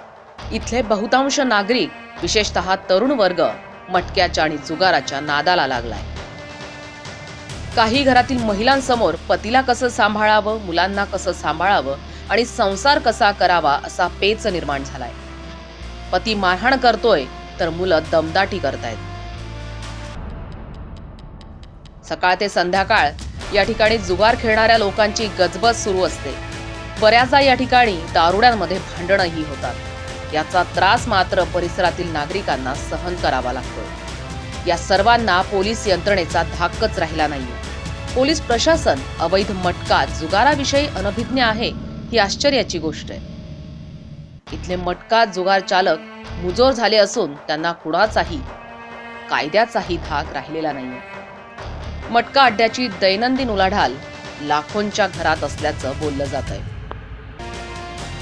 इथले बहुतांश नागरिक, विशेषतः तरुण वर्ग, मटक्याच्या आणि जुगाराच्या नादाला लागलाय. काही घरातील महिलांसमोर पतीला कसं सांभाळावं, मुलांना कसं सांभाळावं आणि संसार कसा करावा असा पेच निर्माण झालाय. पती मारहाण करतोय तर मुलं दमदाटी करतायत. सकाळ ते संध्याकाळ या ठिकाणी जुगार खेळणाऱ्या लोकांची गजबज सुरू असते. बऱ्याचदा या ठिकाणी दारुड्यांमध्ये भांडणही होतात. याचा त्रास मात्र परिसरातील नागरिकांना सहन करावा लागतोय. या सर्वांना पोलीस यंत्रणेचा धाकच राहिला नाहीये. पोलीस प्रशासन अवैध मटका जुगाराविषयी अनभिज्ञ आहे ही आश्चर्याची गोष्ट आहे. इथले मटका जुगार चालक मुजोर झाले असून त्यांना कुणाचाही कायद्याचाही धाक राहिलेला नाहीये. मटका अड्ड्याची दैनंदिन उलाढाल लाखोंच्या घरात असल्याचं बोललं जात आहे.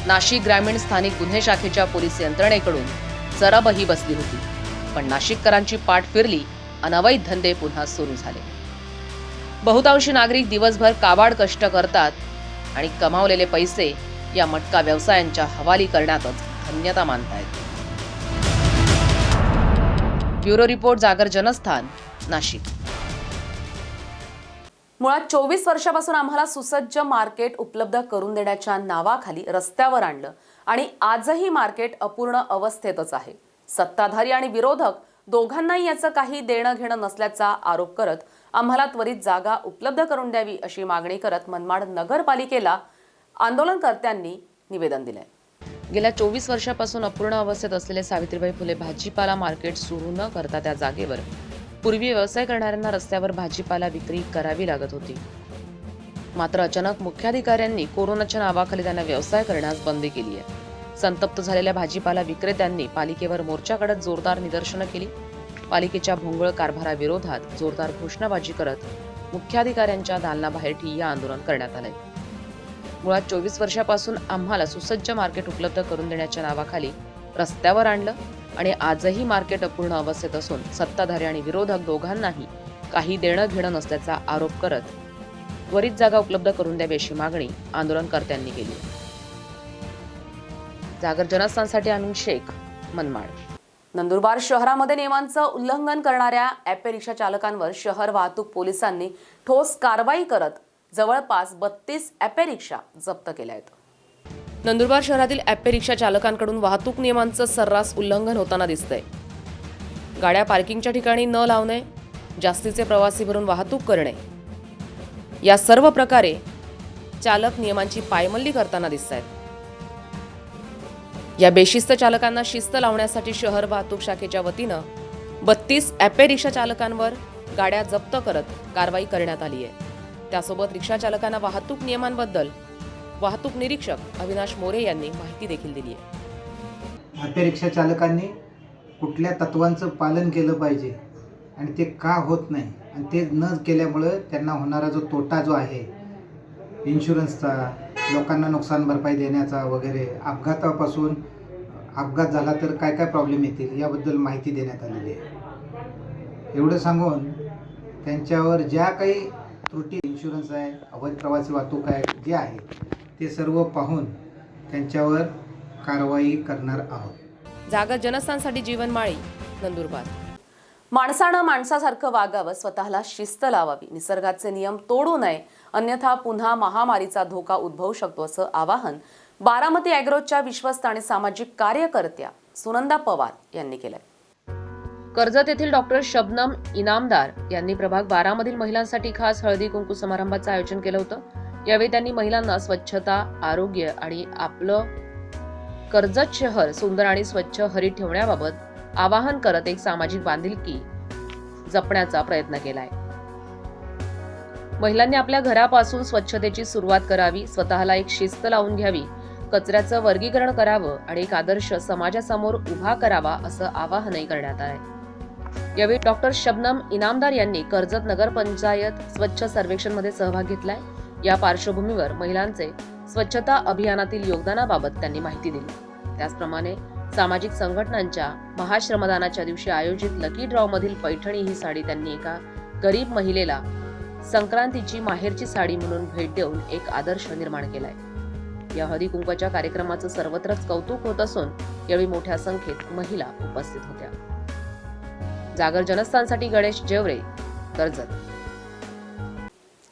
नाशिक ग्रामीण स्थानिक गुन्हे शाखेच्या पोलीस यंत्रणेकडून जराबही बसली होती, पण नाशिककरांची पाठ फिरली आणि अवैध धंदे पुन्हा सुरू झाले. बहुतांशी नागरिक दिवसभर काबाड कष्ट करतात आणि कमावलेले पैसे या मटका व्यवसायांच्या हवाली करण्यातच धन्यता मानतायत. ब्युरो रिपोर्ट, जागर जनस्थान, नाशिक. मुळात 24 वर्षापासून आम्हाला सुसज्ज मार्केट उपलब्ध करून देण्याच्या नावाखाली रस्त्यावर आणलं आणि आजही मार्केट अपूर्ण अवस्थेतच आहे. सत्ताधारी आणि विरोधक दोघांनाही याचं काही देणं घेणं नसल्याचा आरोप करत आम्हाला त्वरित जागा उपलब्ध करून द्यावी अशी मागणी करत मनमाड नगरपालिकेला आंदोलनकर्त्यांनी निवेदन दिलंय. गेल्या 24 वर्षापासून अपूर्ण अवस्थेत असलेले सावित्रीबाई फुले भाजीपाला मार्केट सुरू न करता त्या जागेवर पूर्वी व्यवसाय करणाऱ्यांना रस्त्यावर भाजीपाला विक्री करावी लागत होती. मात्र अचानक मुख्याधिकाऱ्यांनी कोरोनाच्या नावाखाली त्यांना व्यवसाय करण्यास बंदी केली आहे. संतप्त झालेल्या भाजीपाला विक्रेत्यांनी पालिकेवर मोर्चा काढत जोरदार निदर्शनं केली. पालिकेच्या भोंगळ कारभाराविरोधात जोरदार घोषणाबाजी करत मुख्याधिकाऱ्यांच्या दालनाबाहेर ठिय्या आंदोलन करण्यात आलंय. मुळात 24 वर्षापासून आम्हाला सुसज्ज मार्केट उपलब्ध करून देण्याच्या नावाखाली रस्त्यावर आणलं आणि आजही मार्केट अपूर्ण अवस्थेत असून सत्ताधारी आणि विरोधक दोघांनाही काही देणं घेणं नसल्याचा आरोप करत त्वरित जागा उपलब्ध करून द्यावी अशी मागणी आंदोलनकर्त्यांनी केली. जागर जनस्थानसाठी अमीन शेख, मनमाड. नंदुरबार शहरामध्ये नियमांचं उल्लंघन करणाऱ्या ॲपे रिक्षा चालकांवर शहर वाहतूक पोलिसांनी ठोस कारवाई करत जवळपास 32 ॲपे रिक्षा जप्त केल्या आहेत. नंदुरबार शहरातील ॲपे रिक्षा चालकांकडून वाहतूक नियमांचं सर्रास उल्लंघन होताना दिसतंय. गाड्या पार्किंगच्या ठिकाणी न लावणे, जास्तीचे प्रवासी भरून वाहतूक करणे, या सर्व प्रकारे चालक नियमांची पायमल्ली करताना दिसत आहेत. या बेशिस्त चालकांना शिस्त लावण्यासाठी शहर वाहतूक शाखेच्या वतीनं 32 ॲपे रिक्षा चालकांवर गाड्या जप्त करत कारवाई करण्यात आली आहे. त्यासोबत रिक्षा चालकांना वाहतूक नियमांबद्दल वाहतूक निरीक्षक अविनाश मोरे यांनी माहिती देखील दिली आहे. ॲपे रिक्षा चालकांनी कुठल्या तत्वांचं पालन केलं पाहिजे आणि ते का होत नाही, आणि ते न केल्यामुळं त्यांना होणारा जो तोटा जो आहे, इन्शुरन्सचा, लोकांना नुकसान भरपाई देण्याचा वगैरे, अपघातापासून अपघात झाला तर काय काय प्रॉब्लेम येतील याबद्दल माहिती देण्यात आलेली आहे. एवढं सांगून त्यांच्यावर ज्या काही त्रुटी, इन्शुरन्स आहे, अवैध प्रवासी वाहतूक आहे, जे आहे ते सर्व पाहून त्यांच्यावर कारवाई करणार आहोत. जागर जनस्थानसाठी जीवन माळी, नंदुरबार. माणसानं माणसासारखं वागावं, स्वतःला शिस्त लावावी, निसर्गाचे नियम तोडू नये, अन्यथा पुन्हा महामारीचा धोका उद्भवू शकतो असं आवाहन बारामती ॲग्रोच्या विश्वस्त आणि सामाजिक कार्यकर्त्या सुनंदा पवार यांनी केलंय. कर्जत येथील डॉक्टर शबनम इनामदार यांनी प्रभाग 12 मधील महिलांसाठी खास हळदी कुंकू समारंभाचं आयोजन केलं होतं. यावेळी त्यांनी महिलांना स्वच्छता, आरोग्य आणि आपलं कर्जत शहर सुंदर आणि स्वच्छ हरित ठेवण्याबाबत आवाहन करत एक सामाजिक बांधिलकी जपण्याचा प्रयत्न केलाय. महिलांनी आपल्या घरापासून स्वच्छतेची सुरुवात करावी, स्वतःला एक शिस्त लावून घ्यावी, कचऱ्याचं वर्गीकरण करावं आणि एक आदर्श समाजासमोर उभा करावा असं आवाहनही करण्यात आलंय. यावेळी डॉक्टर शबनम इनामदार यांनी कर्जत नगरपंचायत स्वच्छ सर्वेक्षणमध्ये सहभाग घेतलाय. या पार्श्वभूमीवर महिलांचे स्वच्छता अभियानातील योगदानाबाबत त्यांनी माहिती दिली. त्याचप्रमाणे सामाजिक संघटनांच्या महाश्रमदानाच्या दिवशी आयोजित लकी ड्रॉ मधील पैठणी ही साडी त्यांनी एका गरीब महिलेला संक्रांतीची माहेरची साडी म्हणून भेट देऊन एक आदर्श निर्माण केलाय. या हळदी कुंकवाच्या कार्यक्रमाचं सर्वत्रच कौतुक होत असून यावेळी मोठ्या संख्येत महिला उपस्थित होत्या. जागर जनस्थानसाठी गणेश जेवरे, कर्जत.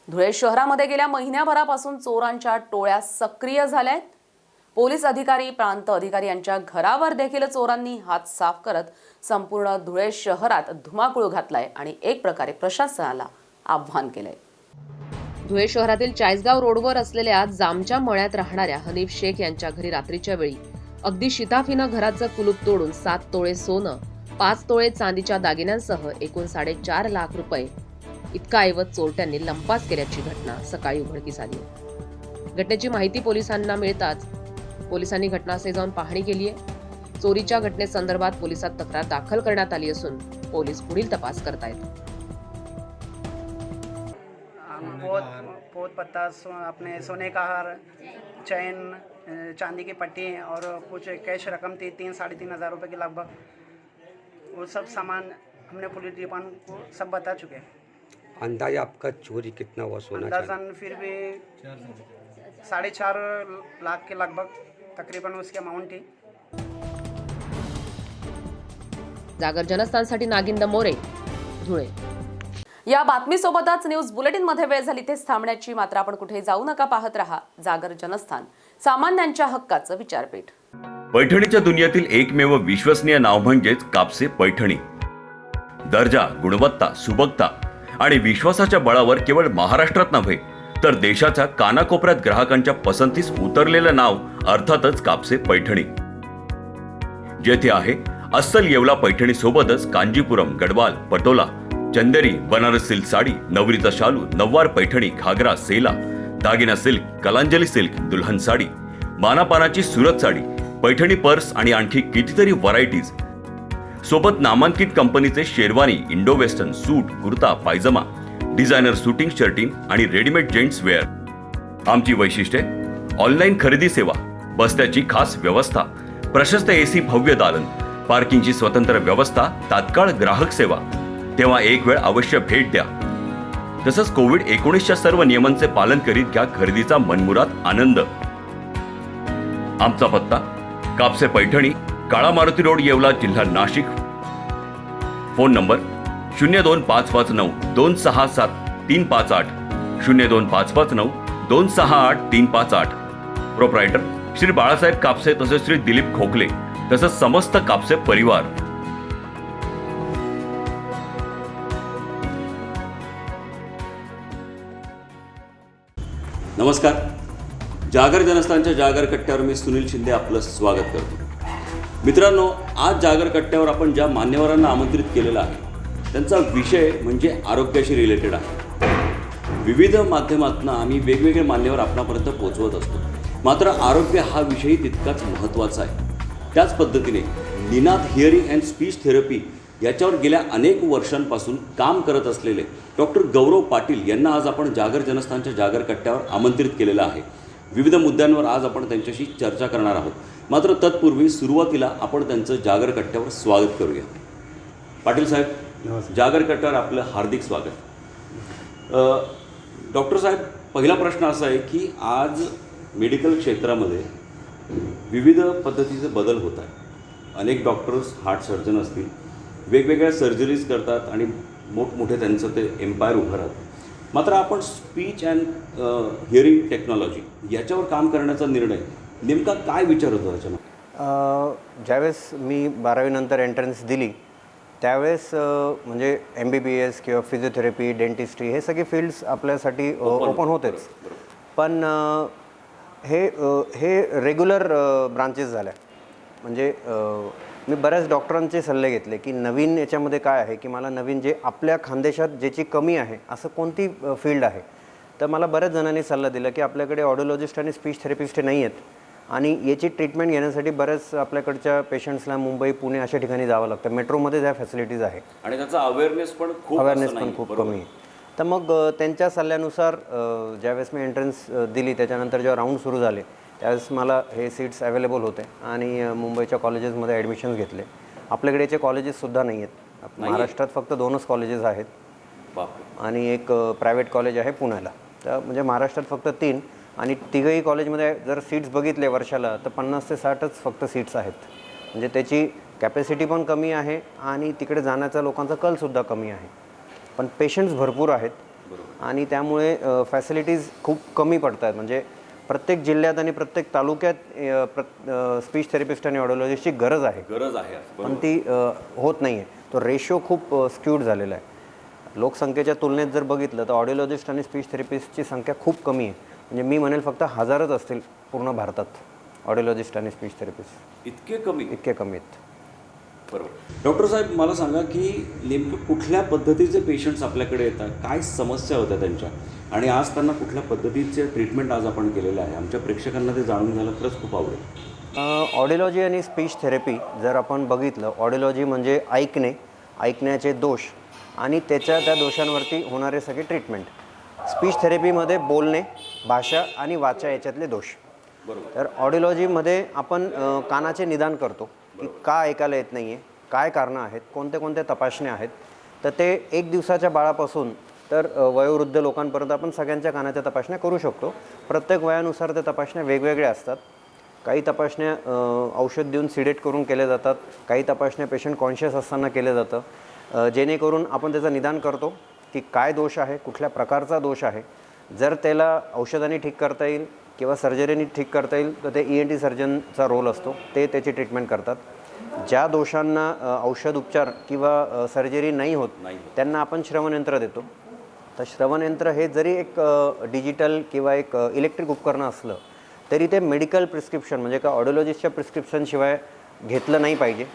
धुळे शहरामध्ये गेल्या महिन्याभरापासून चोरांच्या टोळ्या सक्रिय झाल्यात. पोलीस अधिकारी, प्रांत अधिकारी यांच्या घरावर देखील चोरांनी हात साफ करत संपूर्ण धुळे शहरात धुमाकूळ घातलाय आणि एक प्रकारे प्रशासनाला आव्हान केलंय. धुळे शहरातील चाळीसगाव रोडवर असलेल्या जामच्या मळ्यात राहणाऱ्या हनीफ शेख यांच्या घरी रात्रीच्या वेळी अगदी शिताफीनं घराचं कुलूप तोडून 7 तोळे सोनं, 5 तोळे चांदीच्या दागिन्यांसह एकूण 4.5 लाख रुपये इतका ऐवज चोरट्यांनी लंपास केल्याची घटना सकाळी उघडकीस आली. घटनेची माहिती पोलिसांना मिळताच पोलिसांनी घटनास्थळी जाऊन पाहणी केली आहे. चोरीच्या घटनेसंदर्भात पोलिसात तक्रार दाखल करण्यात आली असून पोलीस पुढील तपास करतायत. पोत पत्ता अपने सोने का हार, चैन, चांदी की पट्टी और कुछ कैश रकम थी 3-3.5 हज़ार रुपये के लगभग. वो सब सामान हमने पुलिस डिपार्टमेंट को सब बता चुके हैं. अंदाजा आपका चोरी कितना हुआ सोना? अंदाजन फिर भी 4.5 लाख के लगभग तकरीबन उसकी अमाउंट थी. जागर जनस्थानसाठी नागिंद मोरे, धुळे. या बातमीसोबतच न्यूज बुलेटिन मध्ये वेळ झाली तेच थांबण्याची. मात्र आपण कुठेही जाऊ नका, पाहत रहा जागर जनस्थान, सामान्यांच्या हक्काचं विचारपीठ. पैठणीच्या दुनियेतील एकमेव विश्वसनीय नाव म्हणजेच कापसे पैठणी. दर्जा, गुणवत्ता, सुबकता आणि विश्वासाच्या बळावर केवळ महाराष्ट्रात नव्हे तर देशाच्या कानाकोपऱ्यात ग्राहकांच्या पसंतीस उतरलेलं नाव अर्थातच कापसे पैठणी. जेथे आहे अस्सल येवला पैठणी सोबतच कांजीपुरम, गडवाल, पटोला, चंदेरी, बनारस सिल्क साडी, नवरीचा शालू, नववार पैठणी, घागरा, सेला, दागिना सिल्क, कलांजली सिल्क, दुल्हन साडी, मानापानाची सुरत साडी, पैठणी पर्स आणि आणखी कितीतरी व्हरायटीज. सोबत नामांकित कंपनीचे शेरवानी, इंडो वेस्टर्न, सूट, कुर्ता, पायजमा, डिझायनर शूटिंग शर्टिंग आणि रेडीमेड जेंट्स वेअर. आमची वैशिष्ट्ये: ऑनलाईन खरेदी सेवा, बस्त्याची खास व्यवस्था, प्रशस्त एसी भव्य दालन, पार्किंगची स्वतंत्र व्यवस्था, तात्काळ ग्राहक सेवा. तेव्हा एक वेळ अवश्य भेट द्या. तसंच कोविड-19च्या सर्व नियमांचे पालन करीत घ्या खरेदीचा मनमुराद आनंद. आमचा पत्ता: कापसे पैठणी, काळा मारुती रोड, येवला, जिल्हा Nashik. Phone number 02559267358, 02559268358. Proprietor Shri Balasaheb Kapse तसेच श्री दिलीप खोकले तसंच समस्त कापसे परिवार. नमस्कार. जागर जनस्थानच्या जागर कट्ट्यावर मी सुनील शिंदे आपलं स्वागत करतो. मित्रांनो, आज जागर कट्ट्यावर आपण ज्या मान्यवरांना आमंत्रित केलेलं आहे त्यांचा विषय म्हणजे आरोग्याशी रिलेटेड आहे. विविध माध्यमातून आम्ही वेगवेगळे मान्यवर आपणापर्यंत पोहोचवत असतो. मात्र आरोग्य हा विषयही तितकाच महत्त्वाचा आहे. त्याच पद्धतीने Ninad hearing and speech therapy याच्यावर गेल्या अनेक वर्षांपासून काम करत असलेले डॉक्टर गौरव पाटील यांना आज आपण जागर जनस्थानच्या जागर कट्ट्यावर आमंत्रित केलेलं आहे. विविध मुद्द्यांवर आज आपण त्यांच्याशी चर्चा करणार आहोत. मात्र तत्पूर्वी सुरुवातीला आपण त्यांचं जागर कट्ट्यावर स्वागत करूया. पाटील साहेब, जागर कट्ट्यावर आपलं हार्दिक स्वागत. डॉक्टर साहेब, पहिला प्रश्न असा आहे की आज मेडिकल क्षेत्रामध्ये विविध पद्धतीचे बदल होत आहे. अनेक डॉक्टर्स, हार्ट सर्जन असतील, वेगवेगळ्या सर्जरीज करतात आणि मोठमोठे त्यांचं ते एम्पायर उभं राहतं. मात्र आपण स्पीच अँड हिअरिंग टेक्नॉलॉजी याच्यावर काम करण्याचा निर्णय नेमका काय विचार होता त्याच्यामध्ये? ज्यावेळेस मी 12वी नंतर एंट्रन्स दिली त्यावेळेस म्हणजे MBBS किंवा फिजिओथेरपी, डेंटिस्ट्री हे सगळे फील्ड्स आपल्यासाठी ओपन होतेच. पण हे रेग्युलर ब्रांचेस झाल्या. म्हणजे मी बऱ्याच डॉक्टरांचे सल्ले घेतले की नवीन याच्यामध्ये काय आहे, की मला नवीन जे आपल्या खानदेशात ज्याची कमी आहे असं कोणती फील्ड आहे. तर मला बऱ्याच जणांनी सल्ला दिला की आपल्याकडे ऑडिओलॉजिस्ट आणि स्पीच थेरपिस्ट नाही आहेत आणि याची ट्रीटमेंट घेण्यासाठी बऱ्याच आपल्याकडच्या पेशंट्सला मुंबई, पुणे अशा ठिकाणी जावं लागतं. मेट्रोमध्ये त्या फॅसिलिटीज आहे आणि त्याचा अवेअरनेस पण खूप कमी आहे. तर मग त्यांच्या सल्ल्यानुसार ज्यावेळेस मी एंट्रन्स दिली, त्याच्यानंतर जेव्हा राऊंड सुरू झाले त्यावेळेस मला हे सीट्स अवेलेबल होते आणि मुंबईच्या कॉलेजेसमध्ये ॲडमिशन्स घेतले. आपल्याकडे याचे कॉलेजेससुद्धा नाही आहेत. महाराष्ट्रात फक्त 2च कॉलेजेस आहेत आणि एक प्रायव्हेट कॉलेज आहे पुण्याला. तर म्हणजे महाराष्ट्रात फक्त 3 आणि तिघही कॉलेजमध्ये जर सीट्स बघितले वर्षाला तर 50 ते 60च फक्त सीट्स आहेत. म्हणजे त्याची कॅपॅसिटी पण कमी आहे आणि तिकडे जाण्याचा लोकांचा कलसुद्धा कमी आहे. पण पेशंट्स भरपूर आहेत आणि त्यामुळे फॅसिलिटीज खूप कमी पडत आहेत. म्हणजे प्रत्येक जिल्ह्यात आणि प्रत्येक तालुक्यात स्पीच थेरपिस्ट आणि ऑडिओलॉजिस्टची गरज आहे, पण ती होत नाही आहे. तो रेशो खूप स्क्यूड झालेला आहे. लोकसंख्येच्या तुलनेत जर बघितलं तर ऑडिओलॉजिस्ट आणि स्पीच थेरपिस्टची संख्या खूप कमी आहे. म्हणजे मी म्हणेल फक्त 1000च असतील पूर्ण भारतात ऑडिओलॉजिस्ट आणि स्पीच थेरपिस्ट. इतके कमी आहेत. बरोबर. डॉक्टर साहेब, मला सांगा की नेमकं कुठल्या पद्धतीचे पेशंट्स आपल्याकडे येतात, काय समस्या होत्या त्यांच्या, आणि आज त्यांना कुठल्या पद्धतीचे ट्रीटमेंट आज आपण केलेलं आहे. आमच्या प्रेक्षकांना ते जाणून घ्यायला खरंच खूप आवडेल. ऑडिओलॉजी आणि स्पीच थेरपी जर आपण बघितलं, ऑडिओलॉजी म्हणजे ऐकण्याचे दोष आणि त्या दोषांवरती होणारे सगळे ट्रीटमेंट. स्पीच थेरपीमध्ये बोलणे, भाषा आणि वाचा याच्यातले दोष. बरोबर. तर ऑडिओलॉजीमध्ये आपण कानाचे निदान करतो की का ऐकायला येत नाही आहे, काय कारणं आहेत, कोणत्या तपासण्या आहेत. तर ते 1 दिवसाच्या बाळापासून तर वयोवृद्ध लोकांपर्यंत आपण सगळ्यांच्या कानाच्या तपासण्या करू शकतो. प्रत्येक वयानुसार त्या तपासण्या वेगवेगळ्या असतात. काही तपासण्या औषध देऊन सिडेट करून केल्या जातात, काही तपासण्या पेशंट कॉन्शियस असताना केल्या जातं, जेणेकरून आपण त्याचं निदान करतो की काय दोष आहे, कुठल्या प्रकारचा दोष आहे. जर त्याला औषधाने ठीक करता येईल किंवा सर्जरीने ठीक करता येईल तर ते ENT सर्जनचा रोल असतो, ते त्याची ट्रीटमेंट करतात. ज्या दोषांना औषध उपचार किंवा सर्जरी नाही होत त्यांना आपण श्रवणयंत्र देतो. तर श्रवणयंत्र हे जरी एक डिजिटल किंवा एक इलेक्ट्रिक उपकरण असलं तरी ते मेडिकल प्रिस्क्रिप्शन म्हणजे का ऑडिओलॉजिस्टच्या प्रिस्क्रिप्शनशिवाय घेतलं नाही पाहिजे.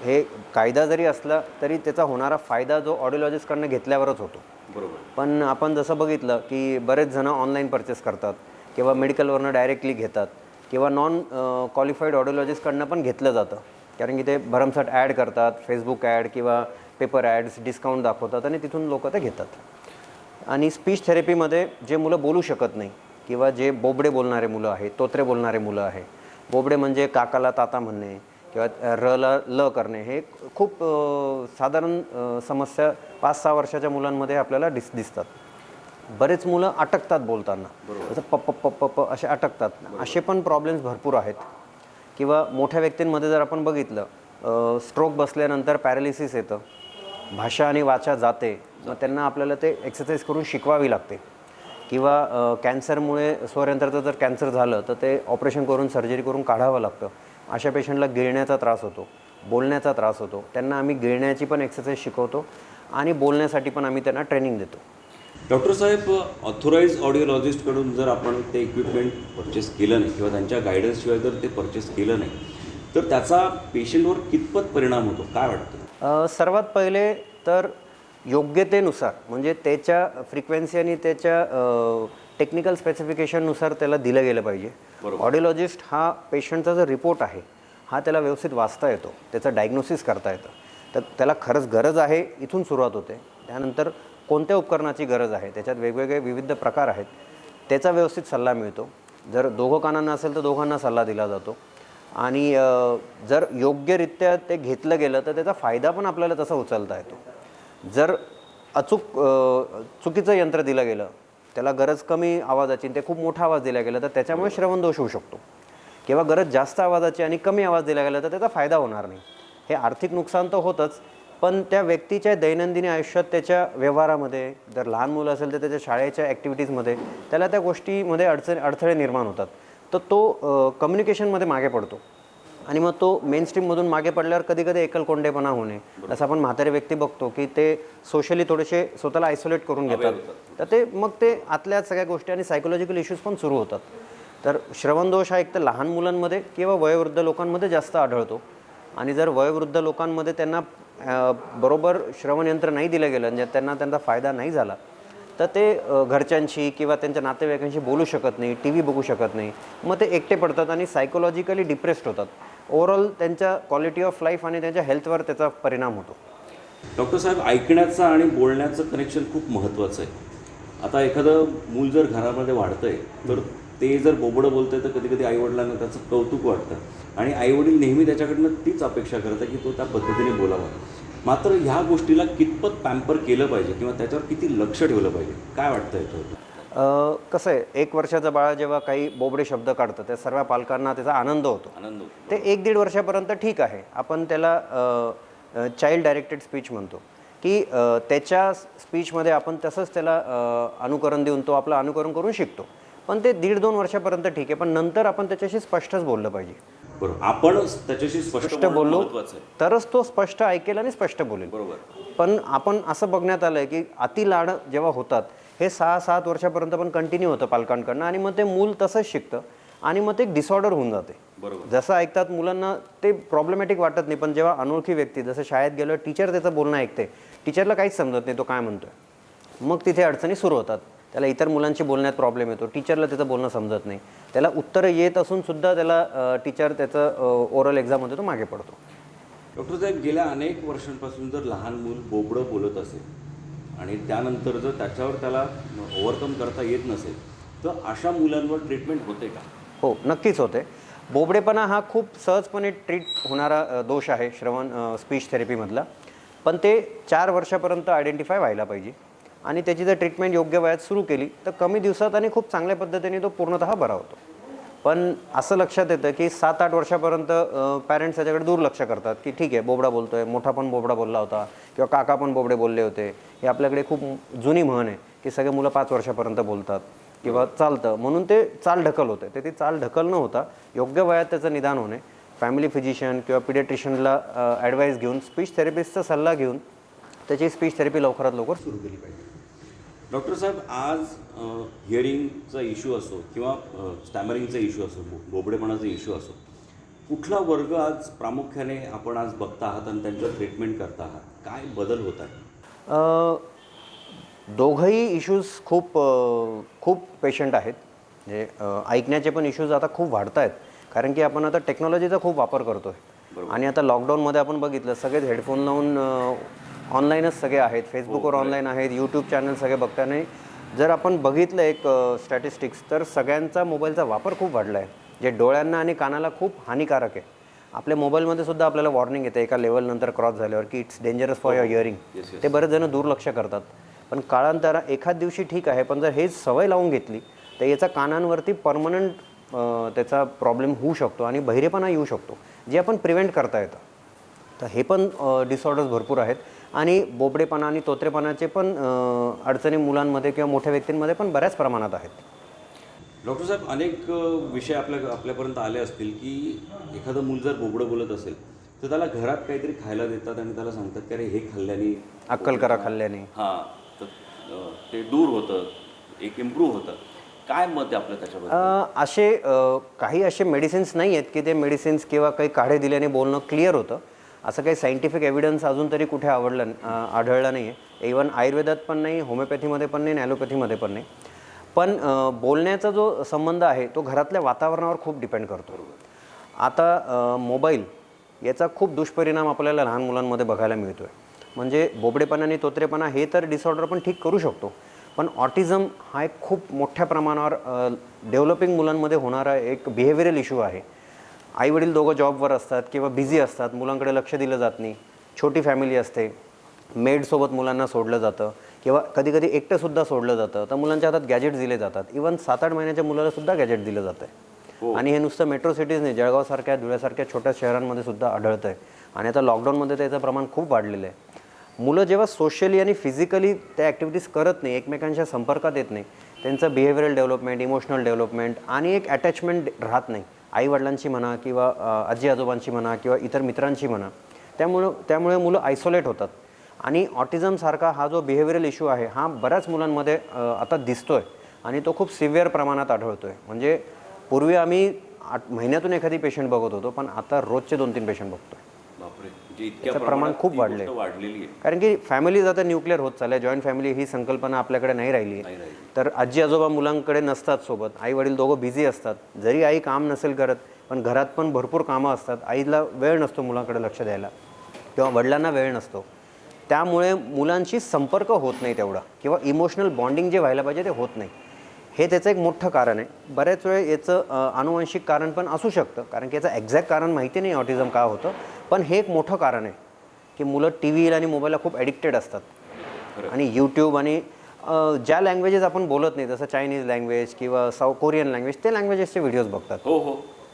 हे कायदा जरी असला तरी त्याचा होणारा फायदा जो ऑडिओलॉजिस्टकडनं घेतल्यावरच होतो. बरोबर. पण आपण जसं बघितलं की बरेच जणं ऑनलाईन परचेस करतात किंवा मेडिकलवरनं डायरेक्टली घेतात किंवा नॉन क्वालिफाईड ऑडिओलॉजिस्टकडनं पण घेतलं जातं. कारण की ते भरमसाठ ॲड करतात, फेसबुक ॲड किंवा पेपर ॲड्स, डिस्काउंट दाखवतात आणि तिथून लोक ते घेतात. आणि स्पीच थेरपीमध्ये जे मुलं बोलू शकत नाही किंवा जे बोबडे बोलणारे मुलं आहेत, तोत्रे बोलणारे मुलं आहे, बोबडे म्हणजे काकाला ताता म्हणणे किंवा रला ल करणे, हे खूप साधारण समस्या 5-6 वर्षाच्या मुलांमध्ये आपल्याला दिसतात. बरेच मुलं अटकतात बोलताना, जसं पप पप पप असे अटकतात. असे पण प्रॉब्लेम्स भरपूर आहेत. किंवा मोठ्या व्यक्तींमध्ये जर आपण बघितलं, स्ट्रोक बसल्यानंतर पॅरालिसिस येतं, भाषा आणि वाचा जाते, मग त्यांना आपल्याला ते एक्सरसाइज करून शिकवावी लागते. किंवा कॅन्सरमुळे स्वरयंत्राचं जर कॅन्सर झालं तर ते ऑपरेशन करून सर्जरी करून काढावं लागतं. अशा पेशंटला गिळण्याचा त्रास होतो, बोलण्याचा त्रास होतो. त्यांना आम्ही गिळण्याची पण एक्सरसाइज शिकवतो आणि बोलण्यासाठी पण आम्ही त्यांना ट्रेनिंग देतो. डॉक्टर साहेब, ऑथोराईज ऑडिओलॉजिस्टकडून जर आपण ते इक्विपमेंट परचेस केलं नाही किंवा त्यांच्या गायडन्सशिवाय जर ते परचेस केलं नाही तर त्याचा पेशंटवर कितपत परिणाम होतो, काय वाटतं? सर्वात पहिले तर योग्यतेनुसार म्हणजे त्याच्या फ्रिक्वेन्सी आणि त्याच्या टेक्निकल स्पेसिफिकेशननुसार त्याला दिलं गेलं पाहिजे. ऑडिओलॉजिस्ट हा पेशंटचा जो रिपोर्ट आहे हा त्याला व्यवस्थित वाचता येतो, त्याचं डायग्नोसिस करता येतं. तर त्याला खरंच गरज आहे इथून सुरुवात होते. त्यानंतर कोणत्या उपकरणाची गरज आहे, त्याच्यात वेगवेगळे विविध प्रकार आहेत, त्याचा व्यवस्थित सल्ला मिळतो. जर दोघं कानांना असेल तर दोघांना सल्ला दिला जातो. आणि जर योग्यरित्या ते घेतलं गेलं तर त्याचा फायदा पण आपल्याला तसा उचलता येतो. जर चुकीचं यंत्र दिलं गेलं, त्याला गरज कमी आवाजाची ते खूप मोठा आवाज दिला गेला तर त्याच्यामुळे श्रवणदोष होऊ शकतो. किंवा गरज जास्त आवाजाची आणि कमी आवाज दिला गेला तर त्याचा फायदा होणार नाही. हे आर्थिक नुकसान तर होतच, पण त्या व्यक्तीच्या दैनंदिन आयुष्यात, त्याच्या व्यवहारामध्ये, जर लहान मुलं असेल तर त्याच्या शाळेच्या ॲक्टिव्हिटीजमध्ये त्याला त्या गोष्टीमध्ये अडथळे निर्माण होतात. तर तो कम्युनिकेशनमध्ये मागे पडतो. आणि मग तो मेन स्ट्रीममधून मागे पडल्यावर कधी कधी एकलकोंडेपणा होणे, असं आपण म्हातारे व्यक्ती बघतो की ते सोशली थोडेसे स्वतःला आयसोलेट करून घेतात, तर ते मग ते आतल्या सगळ्या गोष्टी आणि सायकोलॉजिकल इश्यूज पण सुरू होतात. तर श्रवणदोष हा एक तर लहान मुलांमध्ये किंवा वयोवृद्ध लोकांमध्ये जास्त आढळतो, आणि जर वयोवृद्ध लोकांमध्ये त्यांना बरोबर श्रवणयंत्र नाही दिलं गेलं आणि त्यांना त्यांचा फायदा नाही झाला तर ते घरच्यांशी किंवा त्यांच्या नातेवाईकांशी बोलू शकत नाही, टी व्ही बघू शकत नाही, मग ते एकटे पडतात आणि सायकोलॉजिकली डिप्रेस्ड होतात. ओव्हरऑल त्यांच्या क्वालिटी ऑफ लाईफ आणि त्यांच्या हेल्थवर त्याचा परिणाम होतो. डॉक्टर साहेब, ऐकण्याचं आणि बोलण्याचं कनेक्शन खूप महत्त्वाचं आहे. आता एखादं मूल जर घरामध्ये वाढतं आहे तर ते जर बोबडं बोलतं आहे तर कधी कधी आईवडिलांना त्याचं कौतुक वाटतं आणि आईवडील नेहमी त्याच्याकडनं तीच अपेक्षा करतात की तो त्या पद्धतीने बोलावा. मात्र ह्या गोष्टीला कितपत पॅम्पर केलं पाहिजे किंवा त्याच्यावर किती लक्ष ठेवलं पाहिजे, काय वाटतं याच्यावर? कसं आहे, 1 वर्षाचं बाळ जेव्हा काही बोबडे शब्द काढतं त्या सर्व पालकांना त्याचा आनंद होतो. ते 1-1.5 वर्षापर्यंत ठीक आहे, आपण त्याला चाइल्ड डायरेक्टेड स्पीच म्हणतो की त्याच्या स्पीचमध्ये आपण तसंच त्याला अनुकरण देऊन तो आपलं अनुकरण करून शिकतो. पण ते 1.5-2 वर्षापर्यंत ठीक आहे, पण नंतर आपण त्याच्याशी स्पष्टच बोललं पाहिजे. बरोबर, आपण त्याच्याशी स्पष्ट बोललो महत्त्वाचं आहे. तरच तो स्पष्ट ऐकेल आणि स्पष्ट बोलेल. बरोबर. पण आपण असं बघण्यात आलं आहे की अति लाड जेव्हा होतात हे 6-7 वर्षापर्यंत पण कंटिन्यू होतं पालकांकडनं, आणि मग ते मूल तसंच शिकतं आणि मग ते एक डिसऑर्डर होऊन जाते. बरोबर. जसं ऐकतात मुलांना ते प्रॉब्लेमॅटिक वाटत नाही, पण जेव्हा अनोळखी व्यक्ती जसं शाळेत गेलं टीचर त्याचं बोलणं ऐकते, टीचरला काहीच समजत नाही तो काय म्हणतोय, मग तिथे अडचणी सुरू होतात. त्याला इतर मुलांशी बोलण्यात प्रॉब्लेम येतो, टीचरला त्याचं बोलणं समजत नाही, त्याला उत्तरं येत असून सुद्धा त्याला टीचर त्याचं ओरल एक्झाममध्ये तो मागे पडतो. डॉक्टर साहेब, गेल्या अनेक वर्षांपासून जर लहान मूल बोबडं बोलत असेल आणि त्यानंतर जर त्याच्यावर त्याला ओव्हरकम करता येत नसेल तर अशा मुलांवर ट्रीटमेंट होते का? हो, नक्कीच होते. बोबडेपणा हा खूप सहजपणे ट्रीट होणारा दोष आहे श्रवण स्पीच थेरपीमधला, पण ते 4 वर्षापर्यंत आयडेंटिफाय व्हायला पाहिजे आणि त्याची जर ट्रीटमेंट योग्य वयात सुरू केली तर कमी दिवसात आणि खूप चांगल्या पद्धतीने तो पूर्णतः बरा होतो. पण असं लक्षात येतं की 7-8 वर्षापर्यंत पॅरेंट्स त्याच्याकडे दुर्लक्ष करतात की ठीक आहे, बोबडा बोलतोय, मोठा पण बोबडा बोलला होता किंवा काका पण बोबडे बोलले होते. हे आपल्याकडे खूप जुनी म्हण आहे की सगळे मुलं 5 वर्षापर्यंत बोलतात किंवा चालतं, म्हणून ते चाल ढकल होते. ते चाल ढकल न होता योग्य वयात त्याचं निदान होणे, फॅमिली फिजिशियन किंवा पिडियाट्रिशियनला ॲडवाईस घेऊन, स्पीच थेरपिस्टचा सल्ला घेऊन त्याची स्पीच थेरपी लवकरात लवकर सुरू केली पाहिजे. डॉक्टर साहेब, आज हिअरिंगचा इश्यू असो किंवा स्टॅमरिंगचा इश्यू असो, बोबडेपणाचा इश्यू असो, कुठला वर्ग आज प्रामुख्याने आपण आज बघता आहात आणि त्यांचं ट्रीटमेंट करता आहात, काय बदल होत आहे? दोघंही इश्यूज खूप पेशंट आहेत. म्हणजे ऐकण्याचे पण इश्यूज आता खूप वाढत आहेत, कारण की आपण आता टेक्नॉलॉजीचा खूप वापर करतो आहे. आणि आता लॉकडाऊनमध्ये आपण बघितलं सगळेच हेडफोन लावून ऑनलाईनच सगळे आहेत, फेसबुकवर ऑनलाईन आहेत, यूट्यूब चॅनल सगळे बघताना जर आपण बघितलं एक स्टॅटिस्टिक्स तर सगळ्यांचा मोबाईलचा वापर खूप वाढला आहे, जे डोळ्यांना आणि कानाला खूप हानिकारक आहे. आपल्या मोबाईलमध्ये सुद्धा आपल्याला वॉर्निंग येते एका लेवलनंतर क्रॉस झाल्यावर की it's dangerous for your hearing. ते बरेच जण दुर्लक्ष करतात, पण काळांतरा एखाद दिवशी ठीक आहे, पण जर हेच सवय लावून घेतली तर याचा कानांवरती परमनंट त्याचा प्रॉब्लेम होऊ शकतो आणि बहिरेपणा येऊ शकतो, जे आपण प्रिव्हेंट करता येतं. तर हे पण डिसऑर्डर्स भरपूर आहेत आणि बोबडेपणा आणि तोत्रेपणाचे पण अडचणी मुलांमध्ये किंवा मोठ्या व्यक्तींमध्ये पण बऱ्याच प्रमाणात आहेत. डॉक्टर साहेब, अनेक विषय आपल्यापर्यंत आले असतील की एखादं मूल जर बोबडं बोलत असेल तर त्याला घरात काहीतरी खायला देतात आणि त्याला सांगतात की अरे हे खाल्ल्याने अक्कल करा खाल्ल्याने, हां, तर ते दूर होतं, एक इम्प्रूव्ह होतं. काय मत आहे आपलं त्याच्याबद्दल? असे काही असे मेडिसिन्स नाही आहेत की ते मेडिसिन्स किंवा काही काढे दिल्याने बोलणं क्लिअर होतं. असं काही सायंटिफिक एव्हिडन्स अजून तरी कुठे आढळला नाही आहे. इवन आयुर्वेदात पण नाही, होमिओपॅथीमध्ये पण नाही, ॲलोपॅथीमध्ये पण नाही. पण बोलण्याचा जो संबंध आहे तो घरातल्या वातावरणावर खूप डिपेंड करतो. आता मोबाईल याचा खूप दुष्परिणाम आपल्याला लहान मुलांमध्ये बघायला मिळतो आहे. म्हणजे बोबडेपणा आणि तोत्रेपणा हे तर डिसऑर्डर पण ठीक करू शकतो, पण ऑटिझम हा एक खूप मोठ्या प्रमाणावर डेव्हलपिंग मुलांमध्ये होणारा एक बिहेवियरल इश्यू आहे. आईवडील दोघं जॉबवर असतात किंवा बिझी असतात, मुलांकडे लक्ष दिलं जात नाही, छोटी फॅमिली असते, मेडसोबत मुलांना सोडलं जातं किंवा कधी कधी एकटंसुद्धा सोडलं जातं, तर मुलांच्या हातात गॅजेट्स दिले जातात. इवन 7-8 महिन्याच्या मुलालासुद्धा गॅजेट दिलं जातं आहे. आणि हे नुसतं मेट्रो सिटीज नाही, जळगावसारख्या धुळ्यासारख्या छोट्या शहरांमध्ये सुद्धा आढळतं आहे. आणि आता लॉकडाऊनमध्ये त्याचं प्रमाण खूप वाढलेलं आहे. मुलं जेव्हा सोशली आणि फिजिकली त्या ॲक्टिव्हिटीज करत नाही, एकमेकांच्या संपर्कात येत नाही, त्यांचं बिहेवियरल डेव्हलपमेंट, इमोशनल डेव्हलपमेंट आणि एक अटॅचमेंट राहत नाही. आईवडिलांची म्हणा किंवा आजी आजोबांची म्हणा किंवा इतर मित्रांची म्हणा, त्यामुळे मुलं आयसोलेट होतात. आणि ऑटिझमसारखा हा जो बिहेवियरल इश्यू आहे हा बऱ्याच मुलांमध्ये आता दिसतो आहे आणि तो खूप सिव्हिअर प्रमाणात आढळतो आहे. म्हणजे पूर्वी आम्ही महिन्यातून एखादी पेशंट बघत होतो, पण आता रोजचे 2-3 पेशंट बघतो. त्याचं प्रमाण खूप वाढले, कारण की फॅमिलीज आता न्यूक्लिअर होत चालल्या. जॉईंट फॅमिली ही संकल्पना आपल्याकडे नाही राहिली आहे. तर आजी आजोबा मुलांकडे नसतात सोबत, आई वडील दोघं बिझी असतात. जरी आई काम नसेल करत, पण घरात पण भरपूर कामं असतात. आईला वेळ नसतो मुलांकडे लक्ष द्यायला किंवा वडिलांना वेळ नसतो. त्यामुळे मुलांशी संपर्क होत नाही तेवढा, किंवा इमोशनल बॉन्डिंग जे व्हायला पाहिजे ते होत नाही. हे त्याचं एक मोठं कारण आहे. बऱ्याच वेळ याचं आनुवंशिक कारण पण असू शकतं, कारण की याचं एक्झॅक्ट कारण माहिती नाही ऑटिझम का होतं. पण हे एक मोठं कारण आहे की मुलं टी व्हीला आणि मोबाईलला खूप ॲडिक्टेड असतात. आणि यूट्यूब आणि ज्या लँग्वेजेस आपण बोलत नाही, जसं चायनीज लँग्वेज किंवा कोरियन लँग्वेज, ते लँग्वेजेसचे व्हिडिओज बघतात.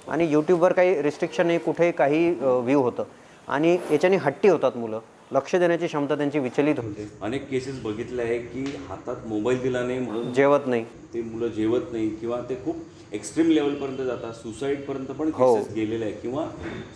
आणि यूट्यूबवर काही रिस्ट्रिक्शन नाही, कुठेही काही व्ह्यू होतं. आणि याच्याने हट्टी होतात मुलं, लक्ष देण्याची क्षमता त्यांची विचलित होते. अनेक केसेस बघितले आहे की हातात मोबाईल दिला नाही म्हणून जेवत नाही, ते मुलं जेवत नाही किंवा ते खूप एक्स्ट्रीम लेवलपर्यंत जातात, सुसाईडपर्यंत पण केसेस गेलेले आहे किंवा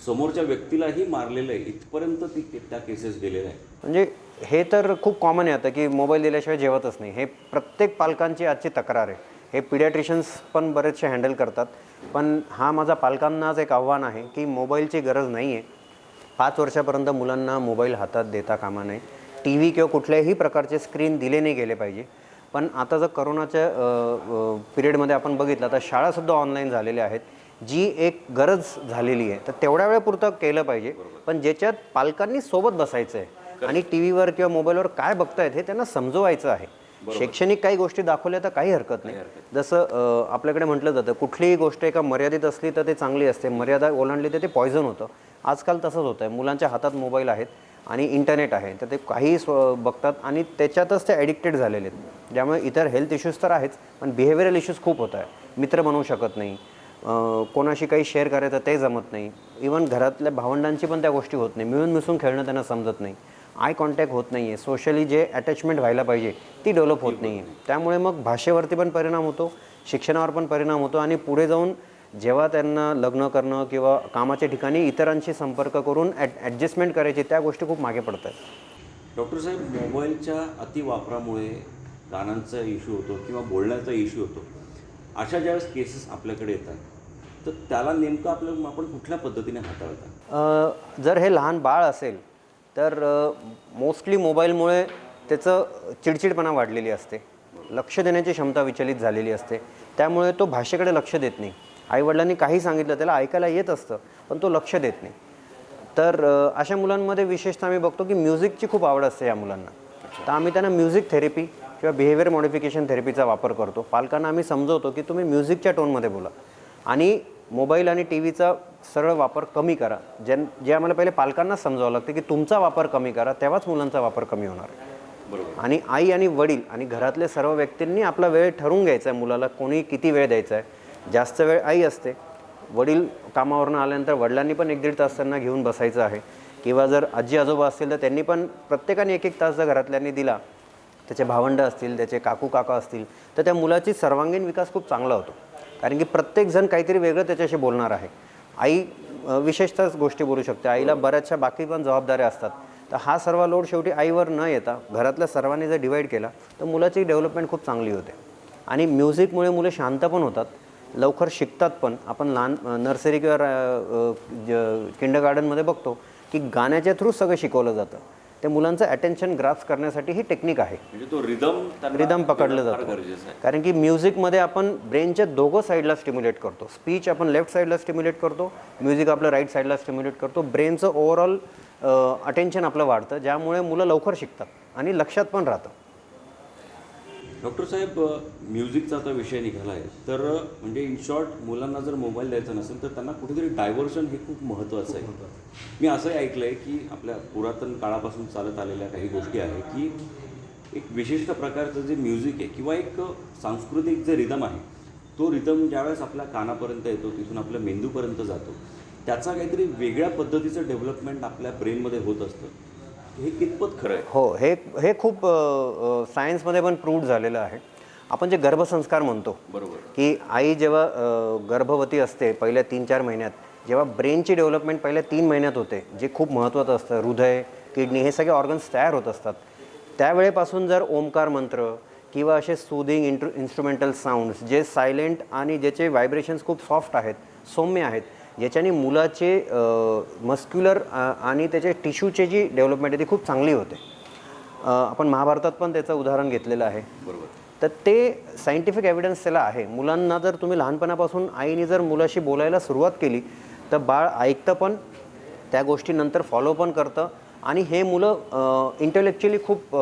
समोरच्या व्यक्तीलाही मारलेलं आहे, इथपर्यंत त्या केसेस गेलेल्या आहे. म्हणजे हे तर खूप कॉमन आहे आता की मोबाईल दिल्याशिवाय जेवतच नाही. हे प्रत्येक पालकांची आजची तक्रार आहे. हे पिडियाट्रिशियन्स पण बरेचसे हँडल करतात. पण हा माझा पालकांनाच एक आव्हान आहे की मोबाईलची गरज नाही आहे. 5 वर्षापर्यंत मुलांना मोबाईल हातात देता कामा नये. टी व्ही किंवा कुठल्याही प्रकारचे स्क्रीन दिले नाही गेले पाहिजे. पण आता जर करोनाच्या पिरियडमध्ये आपण बघितलं तर शाळासुद्धा ऑनलाईन झालेल्या आहेत, जी एक गरज झालेली आहे. तर तेवढ्या वेळेपुरतं केलं पाहिजे, पण ज्याच्यात पालकांनी सोबत बसायचं आहे आणि टी व्हीवर किंवा मोबाईलवर काय बघतायत हे त्यांना समजवायचं आहे. शैक्षणिक काही गोष्टी दाखवल्या तर काही हरकत नाही. जसं आपल्याकडे म्हटलं जातं कुठलीही गोष्ट एका मर्यादित असली तर ते चांगली असते, मर्यादा ओलांडली तर ते पॉयझन होतं. आजकाल तसंच होतं आहे. मुलांच्या हातात मोबाईल आहेत आणि इंटरनेट आहे, तर ते काही बघतात आणि त्याच्यातच ते ॲडिक्टेड झालेले आहेत. ज्यामुळे इतर हेल्थ इश्यूज तर आहेच, पण बिहेवियरल इश्यूज खूप होत आहे. मित्र बनवू शकत नाही, कोणाशी काही शेअर करायचं ते जमत नाही. इवन घरातल्या भावंडांची पण त्या गोष्टी होत नाही. मिळून मिसळून खेळणं त्यांना समजत नाही. आय कॉन्टॅक्ट होत नाही आहे. सोशली जे अटॅचमेंट व्हायला पाहिजे ती डेव्हलप होत नाही आहे. त्यामुळे मग भाषेवरती पण परिणाम होतो, शिक्षणावर पण परिणाम होतो आणि पुढे जाऊन जेव्हा त्यांना लग्न करणं किंवा कामाच्या ठिकाणी इतरांशी संपर्क करून ॲडजस्टमेंट करायची, त्या गोष्टी खूप मागे पडत आहेत. डॉक्टर साहेब, मोबाईलच्या अतिवापरामुळे कानांचा इश्यू होतो किंवा बोलण्याचा इश्यू होतो. अशा ज्यावेळेस केसेस आपल्याकडे येतात तर त्याला नेमकं आपण कुठल्या पद्धतीने हाताळतात? जर हे लहान बाळ असेल तर मोस्टली मोबाईलमुळे त्याचं चिडचिडपणा वाढलेली असते, लक्ष देण्याची क्षमता विचलित झालेली असते. त्यामुळे तो भाषेकडे लक्ष देत नाही. आईवडिलांनी काही सांगितलं त्याला ऐकायला येत असतं, पण तो लक्ष देत नाही. तर अशा मुलांमध्ये विशेषतः आम्ही बघतो की म्युझिकची खूप आवड असते या मुलांना. तर आम्ही त्यांना म्युझिक थेरपी किंवा बिहेवियर मॉडिफिकेशन थेरपीचा वापर करतो. पालकांना आम्ही समजवतो की तुम्ही म्युझिकच्या टोनमध्ये बोला आणि मोबाईल आणि टी व्हीचा सरळ वापर कमी करा. जे आम्हाला पहिले पालकांना समजावं लागतं की तुमचा वापर कमी करा, तेव्हाच मुलांचा वापर कमी होणार आहे. आणि आई आणि वडील आणि घरातले सर्व व्यक्तींनी आपला वेळ ठरवून घ्यायचा आहे. मुलाला कोणी किती वेळ द्यायचा आहे. जास्त वेळ आई असते, वडील कामावरून आल्यानंतर वडिलांनी पण 1-1.5 तास त्यांना घेऊन बसायचं आहे. किंवा जर आजी आजोबा असतील तर त्यांनी पण प्रत्येकाने 1-1 तास जर घरातल्यांनी दिला, त्याचे भावंड असतील, त्याचे काकू काका असतील, तर त्या मुलाची सर्वांगीण विकास खूप चांगला होतो. कारण की प्रत्येकजण काहीतरी वेगळं त्याच्याशी बोलणार आहे. आई विशेषतःच गोष्टी बोलू शकते, आईला बऱ्याचशा बाकी पण जबाबदाऱ्या असतात. तर हा सर्व लोड शेवटी आईवर न येता घरातल्या सर्वांनी जर डिवाईड केला तर मुलाची डेव्हलपमेंट खूप चांगली होते. आणि म्युझिकमुळे मुलं शांत पण होतात, लवकर शिकतात पण. आपण लहान नर्सरी किंवा किंडरगार्टनमध्ये बघतो की गाण्याच्या थ्रू सगळं शिकवलं जातं. ते मुलांचं अटेन्शन ग्रास्प करण्यासाठी ही टेक्निक आहे. म्हणजे तो रिदम पकडलं जातं. कारण की म्युझिकमध्ये आपण ब्रेनच्या दोघं साईडला स्टिम्युलेट करतो. स्पीच आपण लेफ्ट साईडला स्टिम्युलेट करतो, म्युझिक आपलं राईट साईडला स्टिम्युलेट करतो. ब्रेनचं ओव्हरऑल अटेन्शन आपलं वाढतं, ज्यामुळे मुलं लवकर शिकतात आणि लक्षात पण राहतं. डॉक्टर साहेब, म्युझिकचा आता विषय निघाला आहे, तर म्हणजे इन शॉर्ट मुलांना जर मोबाईल द्यायचा नसेल तर त्यांना कुठेतरी डायव्हर्शन हे खूप महत्त्वाचं आहे. मी असंही ऐकलं आहे की आपल्या पुरातन काळापासून चालत आलेल्या काही गोष्टी आहे की एक विशिष्ट प्रकारचं जे म्युझिक आहे किंवा एक सांस्कृतिक जे रिदम आहे, तो रिदम ज्यावेळेस आपल्या कानापर्यंत येतो, तिथून आपल्या मेंदूपर्यंत जातो, त्याचा काहीतरी वेगळ्या पद्धतीचं डेव्हलपमेंट आपल्या ब्रेनमध्ये होत असतं. हे कितपत खरं आहे? हो, हे खूप सायन्समध्ये पण प्रूव्ड झालेलं आहे. आपण जे गर्भसंस्कार म्हणतो, बरोबर, की आई जेव्हा गर्भवती असते पहिल्या 3-4 महिन्यात, जेव्हा ब्रेनची डेव्हलपमेंट पहिल्या 3 महिन्यात होते, जे खूप महत्त्वाचं असतं, हृदय, किडनी हे सगळे ऑर्गन्स तयार होत असतात, त्यावेळेपासून जर ओमकार मंत्र किंवा असे सूदिंग इन्स्ट्रुमेंटल साऊंड्स जे सायलेंट आणि ज्याचे व्हायब्रेशन्स खूप सॉफ्ट आहेत, सौम्य आहेत, ज्याच्याने मुलाचे मस्क्युलर आणि त्याचे टिश्यूचे जी डेव्हलपमेंट आहे ती खूप चांगली होते. आपण महाभारतात पण त्याचं उदाहरण घेतलेलं आहे. बरोबर. तर ते सायंटिफिक एव्हिडन्स त्याला आहे. मुलांना जर तुम्ही लहानपणापासून आईने जर मुलाशी बोलायला सुरुवात केली तर बाळ ऐकतं पण, त्या गोष्टी नंतर फॉलो पण करतं आणि हे मुलं इंटेलेक्च्युअली खूप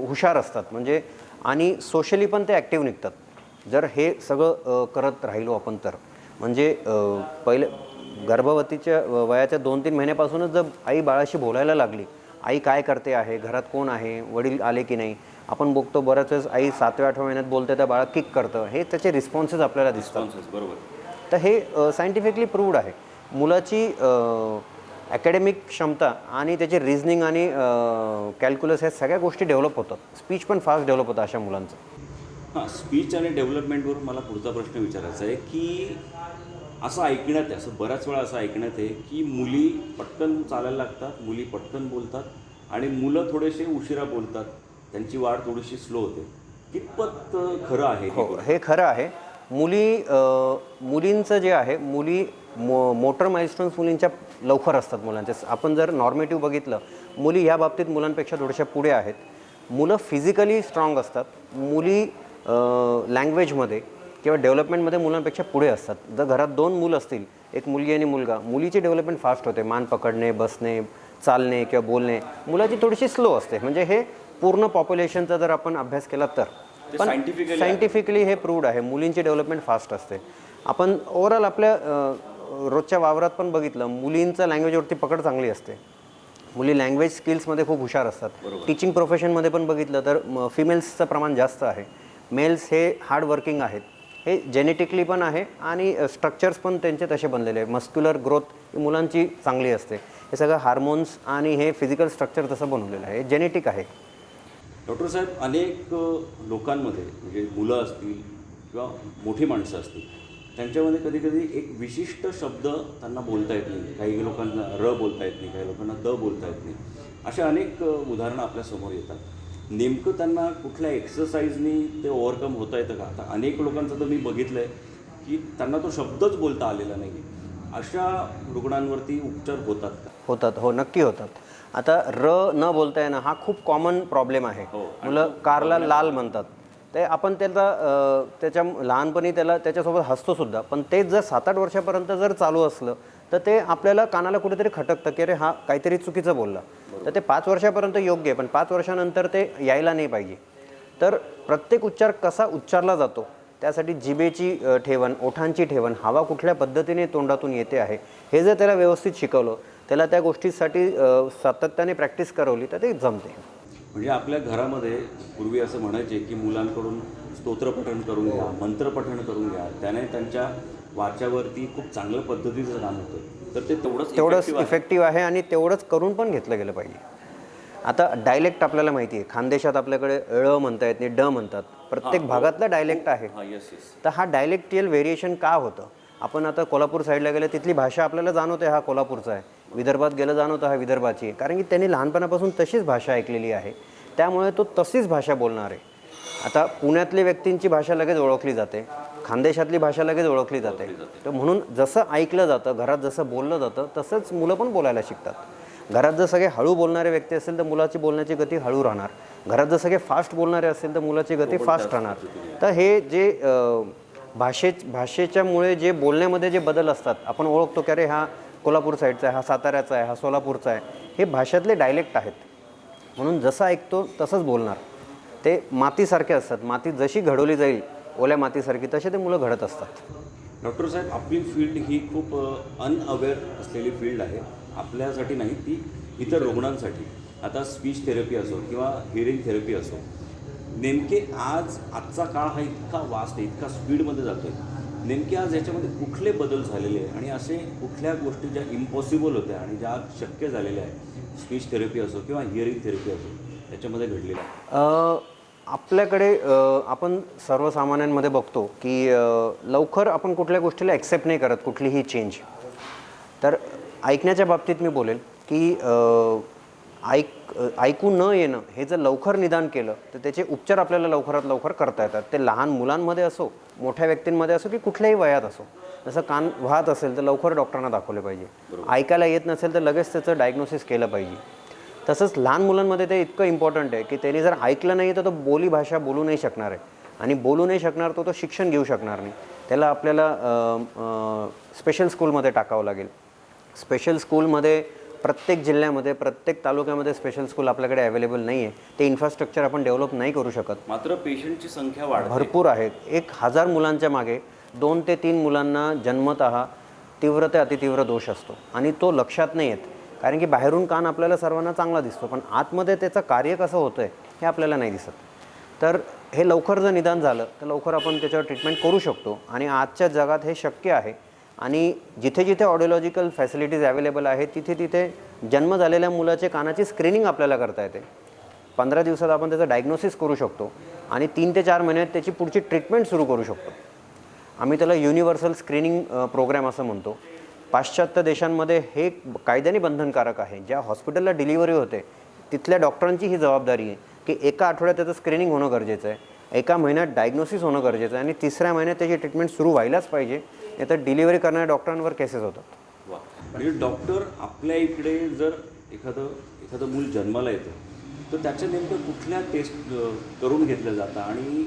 हुशार असतात, म्हणजे आणि सोशली पण ते ॲक्टिव्ह निघतात जर हे सगळं करत राहिलो आपण तर. म्हणजे पहिले गर्भवतीच्या वयाच्या 2-3 महिन्यापासूनच जर आई बाळाशी बोलायला लागली, आई काय करते आहे, घरात कोण आहे, वडील आले की नाही, आपण बघतो बऱ्याच वेळेस आई 7व्या-8व्या महिन्यात बोलते तर बाळा किक करतं, हे त्याचे रिस्पॉन्सेस आपल्याला दिसतात. बरोबर. तर हे सायंटिफिकली प्रूव्ड आहे. मुलाची ॲकॅडमिक क्षमता आणि त्याची रिझनिंग आणि कॅल्क्युलस ह्या सगळ्या गोष्टी डेव्हलप होतात. स्पीच पण फास्ट डेव्हलप होतं अशा मुलांचं. हां, स्पीच आणि डेव्हलपमेंटवर मला पुढचा प्रश्न विचारायचा आहे की असं ऐकण्यात आहे, असं बऱ्याच वेळा असं ऐकण्यात आहे की मुली पटकन चालायला लागतात, मुली पटकन बोलतात आणि मुलं थोडेसे उशिरा बोलतात, त्यांची वाढ थोडीशी स्लो होते. कितपत खरं आहे? हो, हे खरं आहे. मुलींचं जे आहे, मोटर माइलस्टोन्स मुलींच्या लवकर असतात मुलांचे. आपण जर नॉर्मेटिव्ह बघितलं, मुली ह्या बाबतीत मुलांपेक्षा थोड्याशा पुढे आहेत. मुलं फिजिकली स्ट्रॉंग असतात, मुली लँग्वेजमध्ये किंवा डेव्हलपमेंटमध्ये मुलांपेक्षा पुढे असतात. जर घरात 2 मुलं असतील, एक मुलगी आणि मुलगा, मुलीची डेव्हलपमेंट फास्ट होते, मान पकडणे, बसणे, चालणे किंवा बोलणे. मुलाची थोडीशी स्लो असते. म्हणजे हे पूर्ण पॉप्युलेशनचा जर आपण अभ्यास केला तर, पण सायंटिफिकली हे प्रूव्ड आहे, मुलींची डेव्हलपमेंट फास्ट असते. आपण ओव्हरऑल आपल्या रोजच्या वावरात पण बघितलं, मुलींचं लँग्वेजवरती पकड चांगली असते. मुली लँग्वेज स्किल्समध्ये खूप हुशार असतात. टीचिंग प्रोफेशनमध्ये पण बघितलं तर फिमेल्सचं प्रमाण जास्त आहे. मेल्स हे हार्ड वर्किंग आहेत. हे जेनेटिकली पण आहे आणि स्ट्रक्चर्स पण त्यांचे तसे बनलेले आहे. मस्क्युलर ग्रोथ मुलांची चांगली असते. हे सगळं हार्मोन्स आणि हे फिजिकल स्ट्रक्चर तसं बनवलेलं आहे, जेनेटिक आहे. डॉक्टर साहेब, अनेक लोकांमध्ये म्हणजे मुलं असतील किंवा मोठी माणसं असतील, त्यांच्यामध्ये कधी कधी एक विशिष्ट शब्द त्यांना बोलता येत नाही. काही लोकांना र बोलता येत नाही, काही लोकांना द बोलता येत नाही. अशा अनेक उदाहरणं आपल्यासमोर येतात. नेमकं त्यांना कुठल्या एक्सरसाइजनी ते ओव्हरकम होता येतं का? आता अनेक लोकांचं तर मी बघितलं आहे की त्यांना तो शब्दच बोलता आलेला नाही. अशा रुग्णांवरती उपचार होतात का? होतात, हो, नक्की होतात. आता र न बोलता येणं हा खूप कॉमन प्रॉब्लेम आहे. मुलं कारला लाल म्हणतात, ते आपण त्याच्या लहानपणी त्याच्यासोबत हसतोसुद्धा, पण तेच जर 7-8 वर्षापर्यंत जर चालू असलं तर ते आपल्याला कानाला कुठेतरी खटकतं की अरे हा काहीतरी चुकीचं बोलला. तर ते 5 वर्षापर्यंत योग्य आहे, पण 5 वर्षानंतर ते यायला नाही पाहिजे. तर प्रत्येक उच्चार कसा उच्चारला जातो त्यासाठी जिभेची ठेवण, ओठांची ठेवण, हवा कुठल्या पद्धतीने तोंडातून येते आहे हे जर त्याला व्यवस्थित शिकवलं, त्याला त्या गोष्टीसाठी सातत्याने प्रॅक्टिस करवली तर ते जमते. म्हणजे आपल्या घरामध्ये पूर्वी असं म्हणायचे की मुलांकडून स्तोत्रपठण करून घ्या, मंत्रपठण करून घ्या, त्याने त्यांच्या वाच्यावरती खूप चांगल्या पद्धतीचं काम होतं. तर ते तेवढंच इफेक्टिव्ह आहे आणि तेवढंच करून पण घेतलं गेलं पाहिजे. आता डायलेक्ट आपल्याला माहिती आहे, खानदेशात आपल्याकडे ळ म्हणता येत नाही, ड म्हणतात. प्रत्येक भागातला डायलेक्ट आहे. तर हा डायलेक्टियल व्हेरिएशन का होतं? आपण आता कोल्हापूर साईडला गेलं, तिथली भाषा आपल्याला जाणवते हा कोल्हापूरचा आहे. विदर्भात गेलं जाणवतं हा विदर्भाची आहे, कारण की त्यांनी लहानपणापासून तशीच भाषा ऐकलेली आहे, त्यामुळे तो तशीच भाषा बोलणार आहे. आता पुण्यातल्या व्यक्तींची भाषा लगेच ओळखली जाते, खानदेशातली भाषा लगेच ओळखली जाते. तर म्हणून जसं ऐकलं जातं, घरात जसं बोललं जातं, तसंच मुलं पण बोलायला शिकतात. घरात जर सगळे हळू बोलणारे व्यक्ती असेल तर मुलाची बोलण्याची गती हळू राहणार. घरात जर सगळे फास्ट बोलणारे असेल तर मुलाची गती फास्ट राहणार. तर हे जे भाषेच्यामुळे जे बोलण्यामध्ये जे बदल असतात, आपण ओळखतो की अरे हा कोल्हापूर साईडचा आहे, हा साताऱ्याचा आहे, हा सोलापूरचा आहे, हे भाषेतले डायलेक्ट आहेत. म्हणून जसं ऐकतो तसंच बोलणार. ते मातीसारखे असतात. माती जशी घडवली जाईल ओल्या मातीसारखी, तसे ते मुलं घडत असतात. डॉक्टर साहेब, आपली फील्ड ही खूप अनअवेअर असलेली फील्ड आहे. आपल्यासाठी नाही, ती इतर रुग्णांसाठी. आता स्पीच थेरपी असो किंवा हिअरिंग थेरपी असो, नेमके आजचा काळ हा इतका वास्ट आहे, इतका स्पीडमध्ये जातो आहे. नेमके आज याच्यामध्ये कुठले बदल झालेले आहे आणि असे कुठल्या गोष्टी ज्या इम्पॉसिबल होत्या आणि ज्या शक्य झालेल्या आहे, स्पीच थेरपी असो किंवा हिअरिंग थेरपी असो, त्याच्यामध्ये घडलेलं आहे? आपल्याकडे आपण सर्वसामान्यांमध्ये बघतो की लवकर आपण कुठल्या गोष्टीला ॲक्सेप्ट नाही करत, कुठलीही चेंज. तर ऐकण्याच्या बाबतीत मी बोलेल की ऐकू न येणं हे जर लवकर निदान केलं तर त्याचे उपचार आपल्याला लवकरात लवकर करता येतात. ते लहान मुलांमध्ये असो, मोठ्या व्यक्तींमध्ये असो की कुठल्याही वयात असो. जसं कान वाहत असेल तर लवकर डॉक्टरांना दाखवले पाहिजे. ऐकायला येत नसेल तर लगेच त्याचं डायग्नोसिस केलं पाहिजे. तसंच लहान मुलांमध्ये ते इतकं इम्पॉर्टंट आहे की त्यांनी जर ऐकलं नाही तर तो बोली भाषा बोलू नाही शकणार आहे, आणि बोलू नाही शकणार तो शिक्षण घेऊ शकणार नाही. त्याला आपल्याला स्पेशल स्कूलमध्ये टाकावं लागेल. स्पेशल स्कूलमध्ये प्रत्येक जिल्ह्यामध्ये, प्रत्येक तालुक्यामध्ये स्पेशल स्कूल आपल्याकडे अवेलेबल नाही आहे. ते इन्फ्रास्ट्रक्चर आपण डेव्हलप नाही करू शकत. मात्र पेशंटची संख्या वाढते, भरपूर आहेत. 1000 मुलांच्या मागे 2 ते 3 मुलांना जन्मतः तीव्र ते अतितीव्र दोष असतो, आणि तो लक्षात नाही येत. कारण की बाहेरून कान आपल्याला सर्वांना चांगला दिसतो, पण आतमध्ये त्याचं कार्य कसं होतं आहे हे आपल्याला नाही दिसत. तर हे लवकर जर निदान झालं तर लवकर आपण त्याच्यावर ट्रीटमेंट करू शकतो, आणि आजच्या जगात हे शक्य आहे. आणि जिथे जिथे ऑडिओलॉजिकल फॅसिलिटीज अवेलेबल आहेत तिथे तिथे जन्म झालेल्या मुलाचे कानाची स्क्रीनिंग आपल्याला करता येते. 15 दिवसात आपण त्याचं डायग्नोसिस करू शकतो, आणि 3 ते 4 महिन्यात त्याची पुढची ट्रीटमेंट सुरू करू शकतो. आम्ही त्याला युनिव्हर्सल स्क्रीनिंग प्रोग्राम असं म्हणतो. पाश्चात्य देशांमध्ये हे कायद्याने बंधनकारक आहे. ज्या हॉस्पिटलला डिलिव्हरी होते तिथल्या डॉक्टरांची ही जबाबदारी आहे की एका आठवड्यात त्याचं स्क्रीनिंग होणं गरजेचं आहे, एका महिन्यात डायग्नोसिस होणं गरजेचं आहे, आणि 3ऱ्या महिन्यात त्याची ट्रीटमेंट सुरू व्हायलाच पाहिजे. नाही तर डिलिव्हरी करणाऱ्या डॉक्टरांवर केसेस होतात. वा, म्हणजे डॉक्टर आपल्या इकडे जर एखादं मूल जन्माला येतं तर त्याच्या नेमकं कुठल्या टेस्ट करून घेतल्या जातं? आणि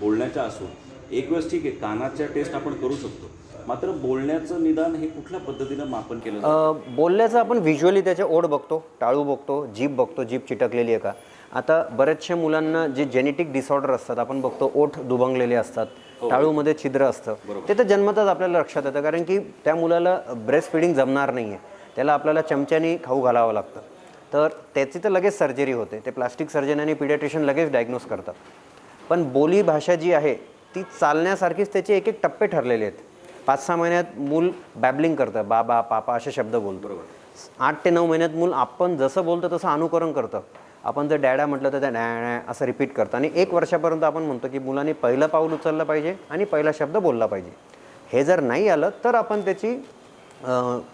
बोलण्याच्या असो, एक वेळेस ठीक आहे कानाच्या टेस्ट आपण करू शकतो, मात्र बोलण्याचं निदान हे कुठल्या पद्धतीनं मापन केलं जातं? बोलण्याचं आपण व्हिज्युअली त्याचे ओठ बघतो, टाळू बघतो, जीभ बघतो, जीभ चिटकलेली आहे का. आता बऱ्याचशा मुलांना जे जेनेटिक डिसऑर्डर असतात आपण बघतो, ओठ दुभंगलेले असतात, टाळूमध्ये छिद्र असतं, ते तर जन्मताच आपल्याला लक्षात येतं. कारण की त्या मुलाला ब्रेस्ट फिडिंग जमणार नाही आहे, त्याला आपल्याला चमच्याने खाऊ घालावं लागतं. तर त्याची तर लगेच सर्जरी होते. ते प्लास्टिक सर्जन आणि पिडियाट्रिशियन लगेच डायग्नोज करतात. पण बोली भाषा जी आहे ती चालण्यासारखीच त्याचे एक एक टप्पे ठरलेले आहेत. 5-6 महिन्यात मूल बॅबलिंग करतं, बाबा पापा असे शब्द बोलतो. 8 ते 9 महिन्यात मूल आपण जसं बोलतो तसं अनुकरण करतं. आपण जर डॅडा म्हटलं तर त्या डॅ असं रिपीट करतं. आणि 1 वर्षापर्यंत आपण म्हणतो की मुलांनी पहिलं पाऊल उचललं पाहिजे आणि पहिला शब्द बोलला पाहिजे. हे जर नाही आलं तर आपण त्याची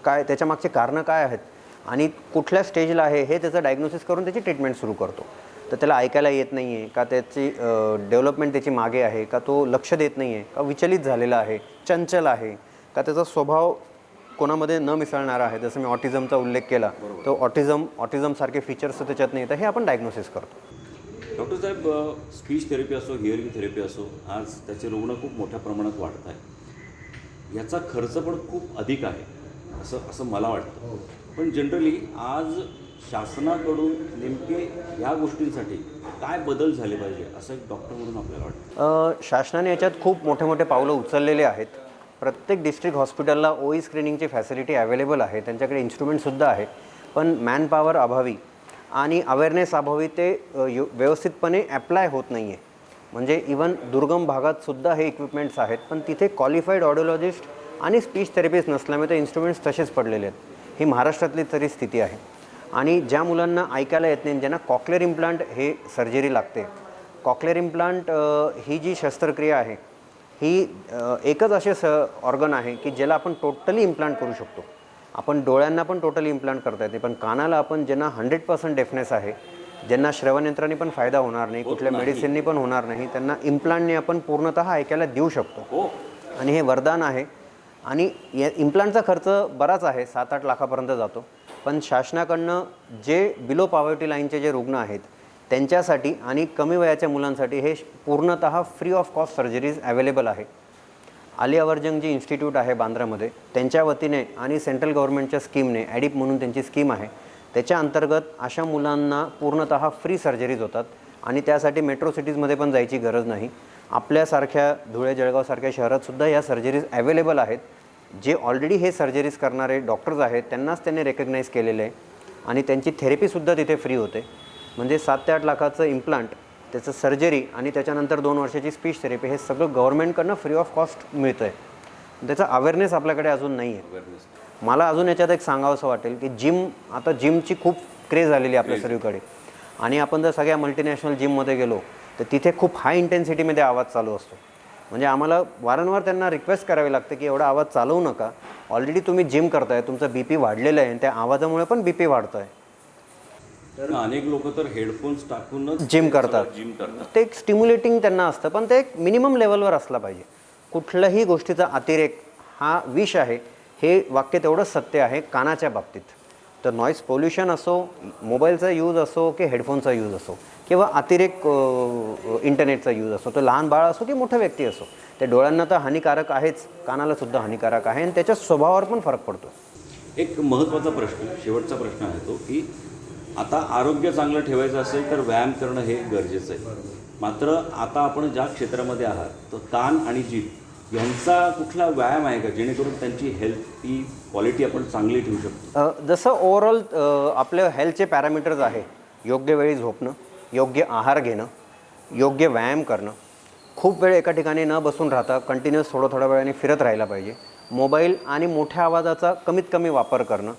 काय त्याच्या मागचे कारणं काय आहेत आणि कुठल्या स्टेजला आहे हे त्याचं डायग्नोसिस करून त्याची ट्रीटमेंट सुरू करतो. तर त्याला ऐकायला येत नाही आहे का, त्याची डेव्हलपमेंट त्याची मागे आहे का, तो लक्ष देत नाही आहे का, विचलित झालेला आहे, चंचल आहे का, त्याचा स्वभाव कोणामध्ये न मिसळणारा आहे. जसं मी ऑटिझमचा उल्लेख केला, तो ऑटिझमसारखे फीचर्स त्याच्यात नाही, तर हे आपण डायग्नोसिस करतो. डॉक्टर साहेब, स्पीच थेरपी असो, हिअरिंग थेरपी असो, आज त्याचे रुग्ण खूप मोठ्या प्रमाणात वाढत आहे. याचा खर्च पण खूप अधिक आहे असं मला वाटतं. पण जनरली आज शासनाकडून नेमके या गोष्टींसाठी काय बदल झाले पाहिजे असं एक डॉक्टर म्हणून आपल्याला वाटतं? शासनाने याच्यात खूप मोठे पावलं उचललेले आहेत. प्रत्येक डिस्ट्रिक्ट हॉस्पिटलला ओई स्क्रीनिंगची फॅसिलिटी अवेलेबल आहे, त्यांच्याकडे इन्स्ट्रुमेंटसुद्धा आहे. पण मॅनपॉवर अभावी आणि अवेअरनेस अभावी ते व्यवस्थितपणे ॲप्लाय होत नाही आहे. म्हणजे इवन दुर्गम भागातसुद्धा हे इक्विपमेंट्स आहेत, पण तिथे क्वालिफाईड ऑडिओलॉजिस्ट आणि स्पीच थेरपिस्ट नसल्यामुळे ते इन्स्ट्रुमेंट्स तसेच पडलेले आहेत. ही महाराष्ट्रातली तरी स्थिती आहे. आणि ज्या मुलांना ऐकायला येत नाही, ज्यांना कॉक्लेअर इम्प्लांट हे सर्जरी लागते, कॉक्लेअर इम्प्लांट ही जी शस्त्रक्रिया आहे ही एकच असे ऑर्गन आहे की ज्याला आपण टोटली इम्प्लांट करू शकतो. आपण डोळ्यांना पण टोटली इम्प्लांट करता येते, पण कानाला आपण ज्यांना 100% डेफनेस आहे, ज्यांना श्रवणयंत्राने पण फायदा होणार नाही, कुठल्या मेडिसिननी पण होणार नाही, त्यांना इम्प्लांटने आपण पूर्णतः ऐकायला देऊ शकतो. आणि हे वरदान आहे. आणि या इम्प्लांटचा खर्च बराच आहे, 7-8 लाखापर्यंत जातो. पण शासनाकडनं जे बिलो पॉवर्टी लाईनचे जे रुग्ण आहेत त्यांच्यासाठी आणि कमी वयाच्या मुलांसाठी हे पूर्णतः free of cost surgeries available आहे. आलिया वर्जंग जी इन्स्टिट्यूट आहे बांद्रामध्ये, त्यांच्या वतीने आणि सेंट्रल गव्हर्नमेंटच्या स्कीमने ॲडिप म्हणून त्यांची स्कीम आहे, त्याच्या अंतर्गत अशा मुलांना पूर्णतः फ्री सर्जरीज होतात. आणि त्यासाठी मेट्रो सिटीजमध्ये पण जायची गरज नाही. आपल्यासारख्या धुळे जळगावसारख्या शहरातसुद्धा या सर्जरीज अवेलेबल आहेत. जे ऑलरेडी हे सर्जरीज करणारे डॉक्टर्स आहेत त्यांनाच त्यांनी रेकग्नाईज केलेलं आहे, आणि त्यांची थेरपीसुद्धा तिथे फ्री होते. म्हणजे 7 ते 8 लाखाचं इम्प्लांट, त्याचं सर्जरी आणि त्याच्यानंतर 2 वर्षाची स्पीच थेरपी हे सगळं गव्हर्नमेंटकडनं फ्री ऑफ कॉस्ट मिळतं आहे. त्याचा अवेअरनेस आपल्याकडे अजून नाही आहे. मला अजून याच्यात एक सांगावंसं वाटेल की आता जिमची खूप क्रेज आलेली आहे आपल्या सर्वीकडे. आणि आपण जर सगळ्या मल्टीनॅशनल जिममध्ये गेलो तर तिथे खूप हाय इंटेन्सिटीमध्ये आवाज चालू असतो. म्हणजे आम्हाला वारंवार त्यांना रिक्वेस्ट करावी लागते की एवढा आवाज चालवू नका. ऑलरेडी तुम्ही जिम करताय, तुमचा BP वाढलेला आहे आणि त्या आवाजामुळे पण BP वाढतो आहे. तर अनेक लोक तर हेडफोन्स टाकूनच जिम करतात. ते एक स्टिम्युलेटिंग त्यांना असतं, पण ते एक मिनिमम लेवलवर असलं पाहिजे. कुठल्याही गोष्टीचा अतिरेक हा विष आहे, हे वाक्य तेवढंच सत्य आहे कानाच्या बाबतीत. तर नॉईज पोल्युशन असो, मोबाईलचा यूज असो की हेडफोनचा यूज असो किंवा अतिरेक इंटरनेटचा यूज असो, तो लहान बाळ असो की मोठा व्यक्ती असो, ते डोळ्यांना तर हानिकारक आहेच, कानालासुद्धा हानिकारक आहे आणि त्याच्या स्वभावावर पण फरक पडतो. एक महत्त्वाचा प्रश्न, शेवटचा प्रश्न आहे तो की आता आरोग्य चांगलं ठेवायचं असेल तर व्यायाम करणं हे गरजेचं आहे. मात्र आता आपण ज्या क्षेत्रामध्ये आहात तर कान आणि जीभ यांचा कुठला व्यायाम आहे का जेणेकरून त्यांची हेल्थची क्वालिटी आपण चांगली ठेवू शकतो? जसं ओव्हरऑल आपल्या हेल्थचे पॅरामीटर्स आहे, योग्य वेळी झोपणं, योग्य आहार घेणं, योग्य व्यायाम करणं, खूप वेळ एका ठिकाणी न बसून राहता कंटिन्युअस थोड्या वेळाने फिरत राहायला पाहिजे, मोबाईल आणि मोठ्या आवाजाचा कमीत कमी वापर करणं.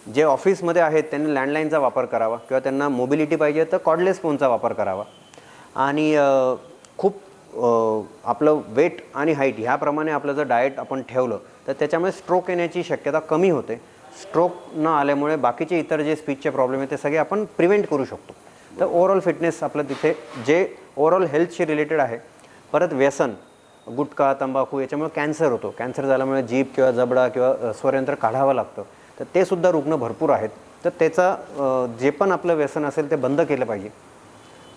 जे ऑफिसमध्ये आहेत त्यांनी लँडलाईनचा वापर करावा किंवा त्यांना मोबिलिटी पाहिजे तर कॉर्डलेस फोनचा वापर करावा. आणि खूप आपलं वेट आणि हाईट ह्याप्रमाणे आपलं जर डाएट आपण ठेवलं तर त्याच्यामुळे स्ट्रोक येण्याची शक्यता कमी होते. स्ट्रोक न आल्यामुळे बाकीचे इतर जे स्पीचचे प्रॉब्लेम आहेत ते सगळे आपण प्रिव्हेंट करू शकतो. तर ओव्हरऑल फिटनेस आपलं तिथे जे ओव्हरऑल हेल्थशी रिलेटेड आहे. परत व्यसन, गुटखा, तंबाखू याच्यामुळे कॅन्सर होतो. कॅन्सर झाल्यामुळे जीभ किंवा जबडा किंवा स्वरयंत्र काढावं लागतं. तर ते सुद्धा रुग्ण भरपूर आहेत. तर त्याचा जे पण आपलं व्यसन असेल ते बंद केलं पाहिजे.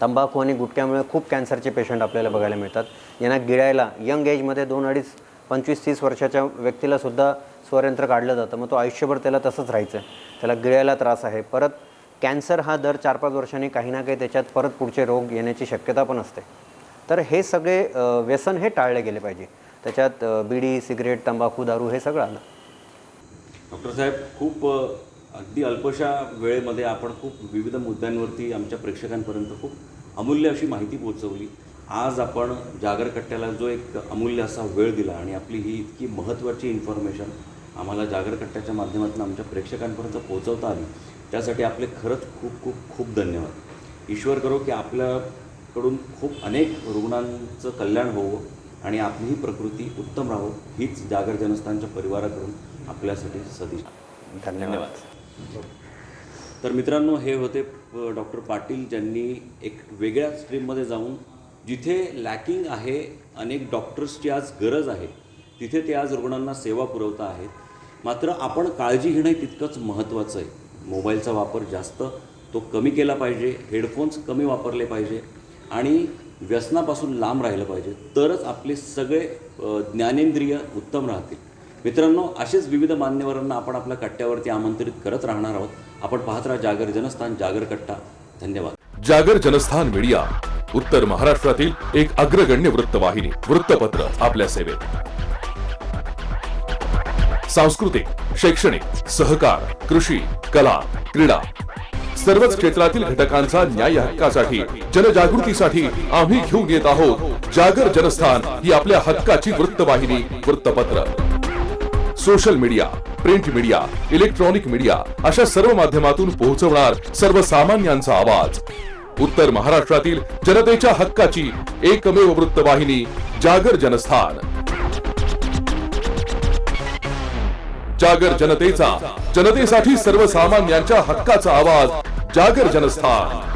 तंबाखू आणि गुटख्यामुळे खूप कॅन्सरचे पेशंट आपल्याला बघायला मिळतात. यांना गिळायला यंग एजमध्ये 2-2.5, 25-30 वर्षाच्या व्यक्तीलासुद्धा स्वरयंत्र काढलं जातं. मग तो आयुष्यभर त्याला तसंच राहायचं आहे, त्याला गिळायला त्रास आहे. परत कॅन्सर हा दर 4-5 वर्षांनी काही ना काही त्याच्यात परत पुढचे रोग येण्याची शक्यता पण असते. तर हे सगळे व्यसन हे टाळले गेले पाहिजे. त्याच्यात बिडी, सिगरेट, तंबाखू, दारू हे सगळं आलं. डॉक्टर साहेब, खूप अगदी अल्पशा वेळेमध्ये आपण खूप विविध मुद्द्यांवरती आमच्या प्रेक्षकांपर्यंत खूप अमूल्य अशी माहिती पोहोचवली. आज आपण जागर कट्ट्याला जो एक अमूल्य असा वेळ दिला आणि आपली ही इतकी महत्त्वाची इन्फॉर्मेशन आम्हाला जागर कट्ट्याच्या माध्यमातून आमच्या प्रेक्षकांपर्यंत पोहोचवता आली, त्यासाठी आपले खरंच खूप खूप खूप धन्यवाद. ईश्वर करो की आपल्याकडून खूप अनेक रुग्णांचं कल्याण होवं आणि आपलीही प्रकृती उत्तम राहो, हीच जागर जनस्थानच्या परिवाराकडून आपल्यासाठी सदिश धन्यवाद. तर मित्रांनो, हे होते डॉक्टर पाटील, ज्यांनी एक वेगळ्या स्ट्रीममध्ये जाऊन जिथे लॅकिंग आहे, अनेक डॉक्टर्सची आज गरज आहे, तिथे ते आज रुग्णांना सेवा पुरवता आहेत. मात्र आपण काळजी घेणं तितकंच महत्त्वाचं आहे. मोबाईलचा वापर जास्त तो कमी केला पाहिजे, हेडफोन्स कमी वापरले पाहिजे आणि व्यसनापासून लांब राहिलं पाहिजे. तरच आपले सगळे ज्ञानेंद्रिय उत्तम राहतील. मित्रांनो, असेच विविध मान्यवरांना आपण आपल्या कट्ट्यावरती आमंत्रित करत राहणार आहोत. आपण पाहत राहा जागर जनस्थान, जागर कट्टा. धन्यवाद. जागर जनस्थान मीडिया, उत्तर महाराष्ट्रातील एक अग्रगण्य वृत्तवाहिनी, वृत्तपत्र आपल्या सेवेत. सांस्कृतिक, शैक्षणिक, सहकार, कृषी, कला, क्रीडा सर्वच क्षेत्रातील घटकांचा न्याय हक्कासाठी, जनजागृतीसाठी आम्ही घेऊन येत आहोत जागर जनस्थान ही आपल्या हक्काची वृत्तवाहिनी, वृत्तपत्र. Social media, print media, electronic media अशा सर्व माध्यमातून पोहोचवणार सर्वसामान्यांचा आवाज. उत्तर महाराष्ट्रातील जनतेच्या हक्काची एकमेव वृत्तवाहिनी जागर जनस्थान. जागर जनतेचा, जनतेसाठी सर्वसामान्यांच्या हक्काचा आवाज, जागर जनस्थान.